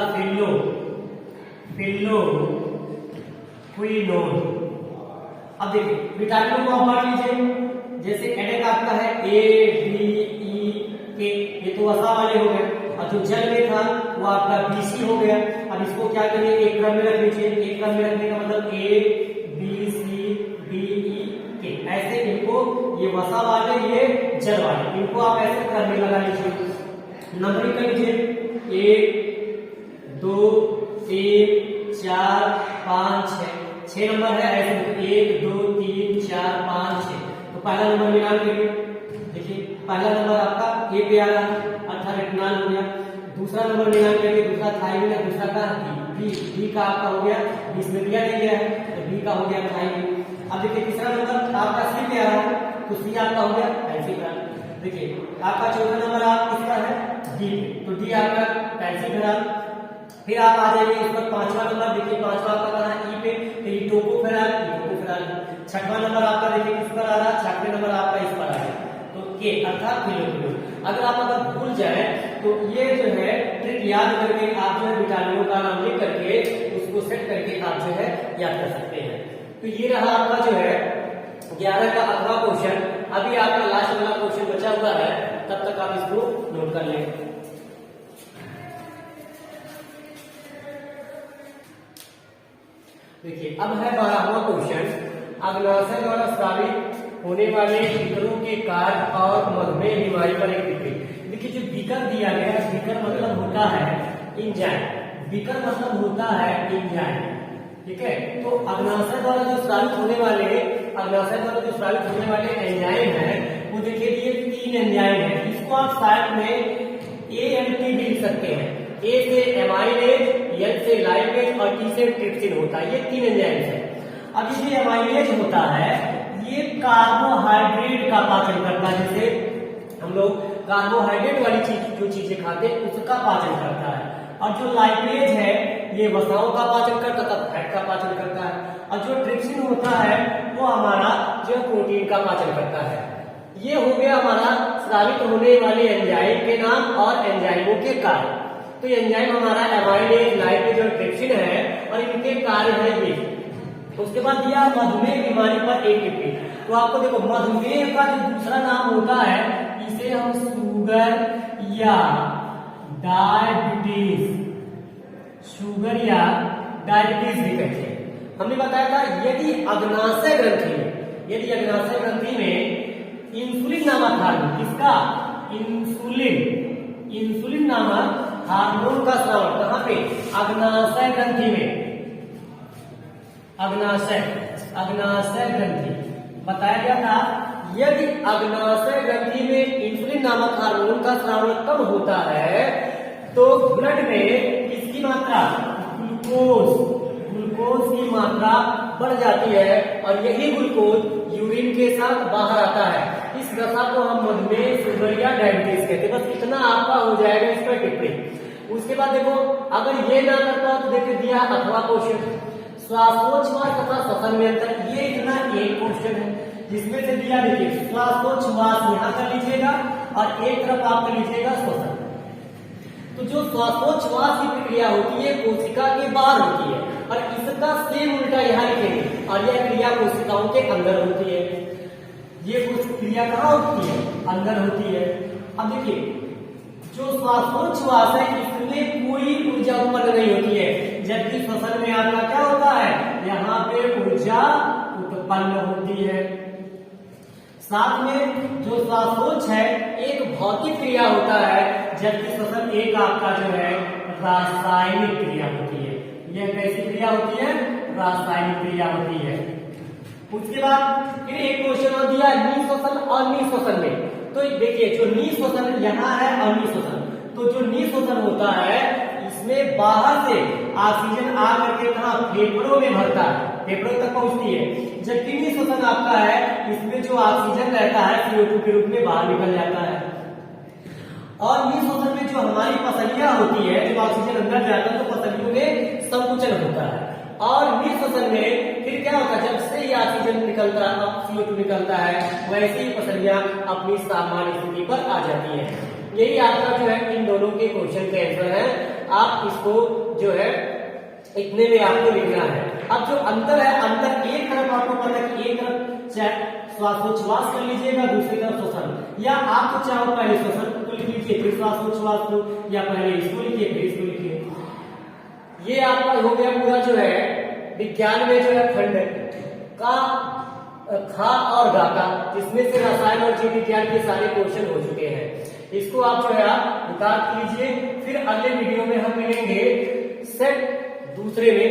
फिनोक्विनोन। अब देखिए विटामिनों को आप बांट लीजिए, जैसे एडेक आपका है ADEK, ये तो वसा वाले हो गए, और जो जल में था वो आपका BC हो गया। अब इसको क्या करिए, एक क्रम में रख लीजिए। एक क्रम में रखने का मतलब ABCDEK, ऐसे इनको ये वसा वाले, ये जल वाले, इनको आप ऐसे क्रम में लगा लीजिए, नंबरिंग कर लीजिए 1 2 3 4 5 6 नंबर है ऐसे 1 2 3 4 5 6। तो पहला नंबर मिलान करिए, देखिए पहला नंबर आपका ए पे आ रहा है, अर्थात रेटिनॉल हो गया। दूसरा नंबर मिलान करके दूसरा थायमिन है, दूसरा का बी का आपका हो गया, इसमें दिया नहीं गया है तो बी का हो गया थायमिन। अब देखिए तीसरा नंबर आपका सी पे आ रहा है, तो सी आपका हो गया कैल्सिफेरॉल। देखिए आपका चौथा नंबर आप किसका है, डी, तो डी आपका कैल्सिफेरॉल। फिर आप आ जाइए इस पर पांचवा नंबर, देखिए पांचवा आपका कहां है, ई पे, तो ये टोकोफेरॉल, छठवां नंबर आपका देखिए किस पर आ रहा है, छठवें नंबर आपका इस पर आ रहा है, तो के अर्थात फिनोक्विनोन। अगर भूल जाए तो ये जो है ट्रिक याद करके आप जो है विटामिनों का नाम लिख करके उसको सेट करके आप जो है याद कर सकते हैं। तो ये रहा आपका जो है 11 का अगला क्वेश्चन। अभी आपका लास्ट वाला क्वेश्चन बचा हुआ है, तब तक आप इसको नोट कर लें। देखिए अब है 12वां क्वेश्चन, अग्नाशय द्वारा स्रावित होने वाले विकरों के कार्य और मधुमेह बीमारी पर एक टिप्पणी। देखिए जो विकर दिया गया है, विकर मतलब होता है एंजाइम, विकर मतलब होता है एंजाइम, ठीक है। तो अग्नाशय द्वारा जो स्रावित होने वाले एंजाइम है वो देखिए ये 3 एंजाइम है। इसको आप साइड में AMP भी लिख सकते हैं। A से एमाइलेज, L से लाइपेज और T से ट्रिप्सिन होता है, ये 3 एंजाइम है। अब ये एमाइलेज होता है, ये कार्बोहाइड्रेट का पाचन करता है, जैसे हम लोग कार्बोहाइड्रेट वाली चीज जो चीजें खाते हैं उसका पाचन करता है। और जो लाइपेज है ये वसाओं का पाचन करता है, फैट का पाचन करता है। और जो ट्रिप्सिन होता है वो हमारा जो प्रोटीन का पाचन करता है। ये हो गया हमारा स्रावित होने वाले एंजाइम के नाम और एंजाइमों के कार्य। तो एंजाइम हमारा एमाइलेज, लाइपेज और ट्रिप्सिन है और इनके कार्य है ये। उसके बाद दिया मधुमेह बीमारी पर एक टिप्पणी। तो आपको देखो मधुमेह का जो दूसरा नाम होता है इसे हम शुगर या डायबिटीज भी कहते हैं। हमने बताया था यदि अग्नाशय ग्रंथि में इंसुलिन नामक हार्मोन, किसका? इंसुलिन नामक हार्मोन का स्राव कहां पे? अग्नाशय ग्रंथि में। अग्नाशय ग्रंथि बताया गया था यदि अग्नाशय ग्रंथि में इंसुलिन नामक हार्मोन का स्राव कम होता है तो ब्लड में इसकी मात्रा ग्लूकोज की मात्रा बढ़ जाती है और यही ग्लूकोज यूरिन के साथ बाहर आता है। इस दशा को हम मधुमेह, शुगर या डायबिटीज कहते हैं। बस इतना आपका हो जाएगा इस पर टिप्पणी। उसके बाद देखो अगर ये ना कर पाओ तो देखिए दिया अथवा क्वेश्चन, श्वासोच्छ्वास तथा श्वसन में अंतर। ये इतना एक क्वेश्चन है जिसमें से दिया देखिए श्वासोच्छ्वास यहाँ कर लीजिएगा और एक तरफ आप कर लीजिएगा श्वसन। तो जो श्वासोच्छ्वास की प्रक्रिया होती है कोशिका के बाहर होती है और इसका सेम उल्टा यहाँ लिखेंगे और यह क्रिया कोशिकाओं के अंदर होती है। ये क्रिया कहाँ होती है? अंदर होती है। अब देखिए जो श्वासोच्छ्वास है इसमें कोई ऊर्जा उत्पन्न नहीं होती है, जबकि श्वसन में आपका क्या होता है? यहाँ पे ऊर्जा उत्पन्न होती है। साथ में जो श्वासोच्छ है एक भौतिक क्रिया होता है, जबकि श्वसन एक आपका जो है रासायनिक क्रिया होती है। यह कैसी क्रिया होती है? रासायनिक क्रिया होती है। उसके बाद फिर एक क्वेश्चन और दिया निःश्वसन और निःश्वसन में। तो देखिए जो निःश्वसन यहाँ है और निःश्वसन, तो जो निःश्वसन होता है इसमें बाहर से ऑक्सीजन आ करके कहा फेफड़ों में भरता है, फेफड़ों तक पहुंचती है। जबकि निःश्वसन आपका है इसमें जो ऑक्सीजन रहता है CO2 के रूप में बाहर निकल जाता है। और निःश्वसन में जो हमारी पसलियां होती है, जब ऑक्सीजन अंदर जाता है तो पसलियों में संकुचन होता है। और निःश्वसन में फिर क्या होता है? जब से ही ऑक्सीजन निकलता है, CO2 निकलता है, वैसे ही पसलियां अपनी सामान्य स्थिति पर आ जाती है। यही आपका जो है इन दोनों के क्वेश्चन के आंसर है। आप इसको जो है इतने में आपको लिखना है। अब जो अंतर है, अंतर एक तरफ आपको पता है कि एक तरफ श्वासोच्छ्वास कर लीजिएगा, दूसरी तरफ श्वसन, या आप तो चाहो पहले श्वसन को लिख लीजिए फिर श्वासोच्छ्वास को, या पहले इसको लिखिए फिर इसको लिखिए। ये आपका हो गया पूरा जो है विज्ञान में जो है खंड का खा और गा का, जिसमें से रसायन और जीव विज्ञान के सारे क्वेश्चन हो चुके हैं। इसको आप जो है आप उतार लीजिए। फिर अगले वीडियो में हम मिलेंगे सेट दूसरे में।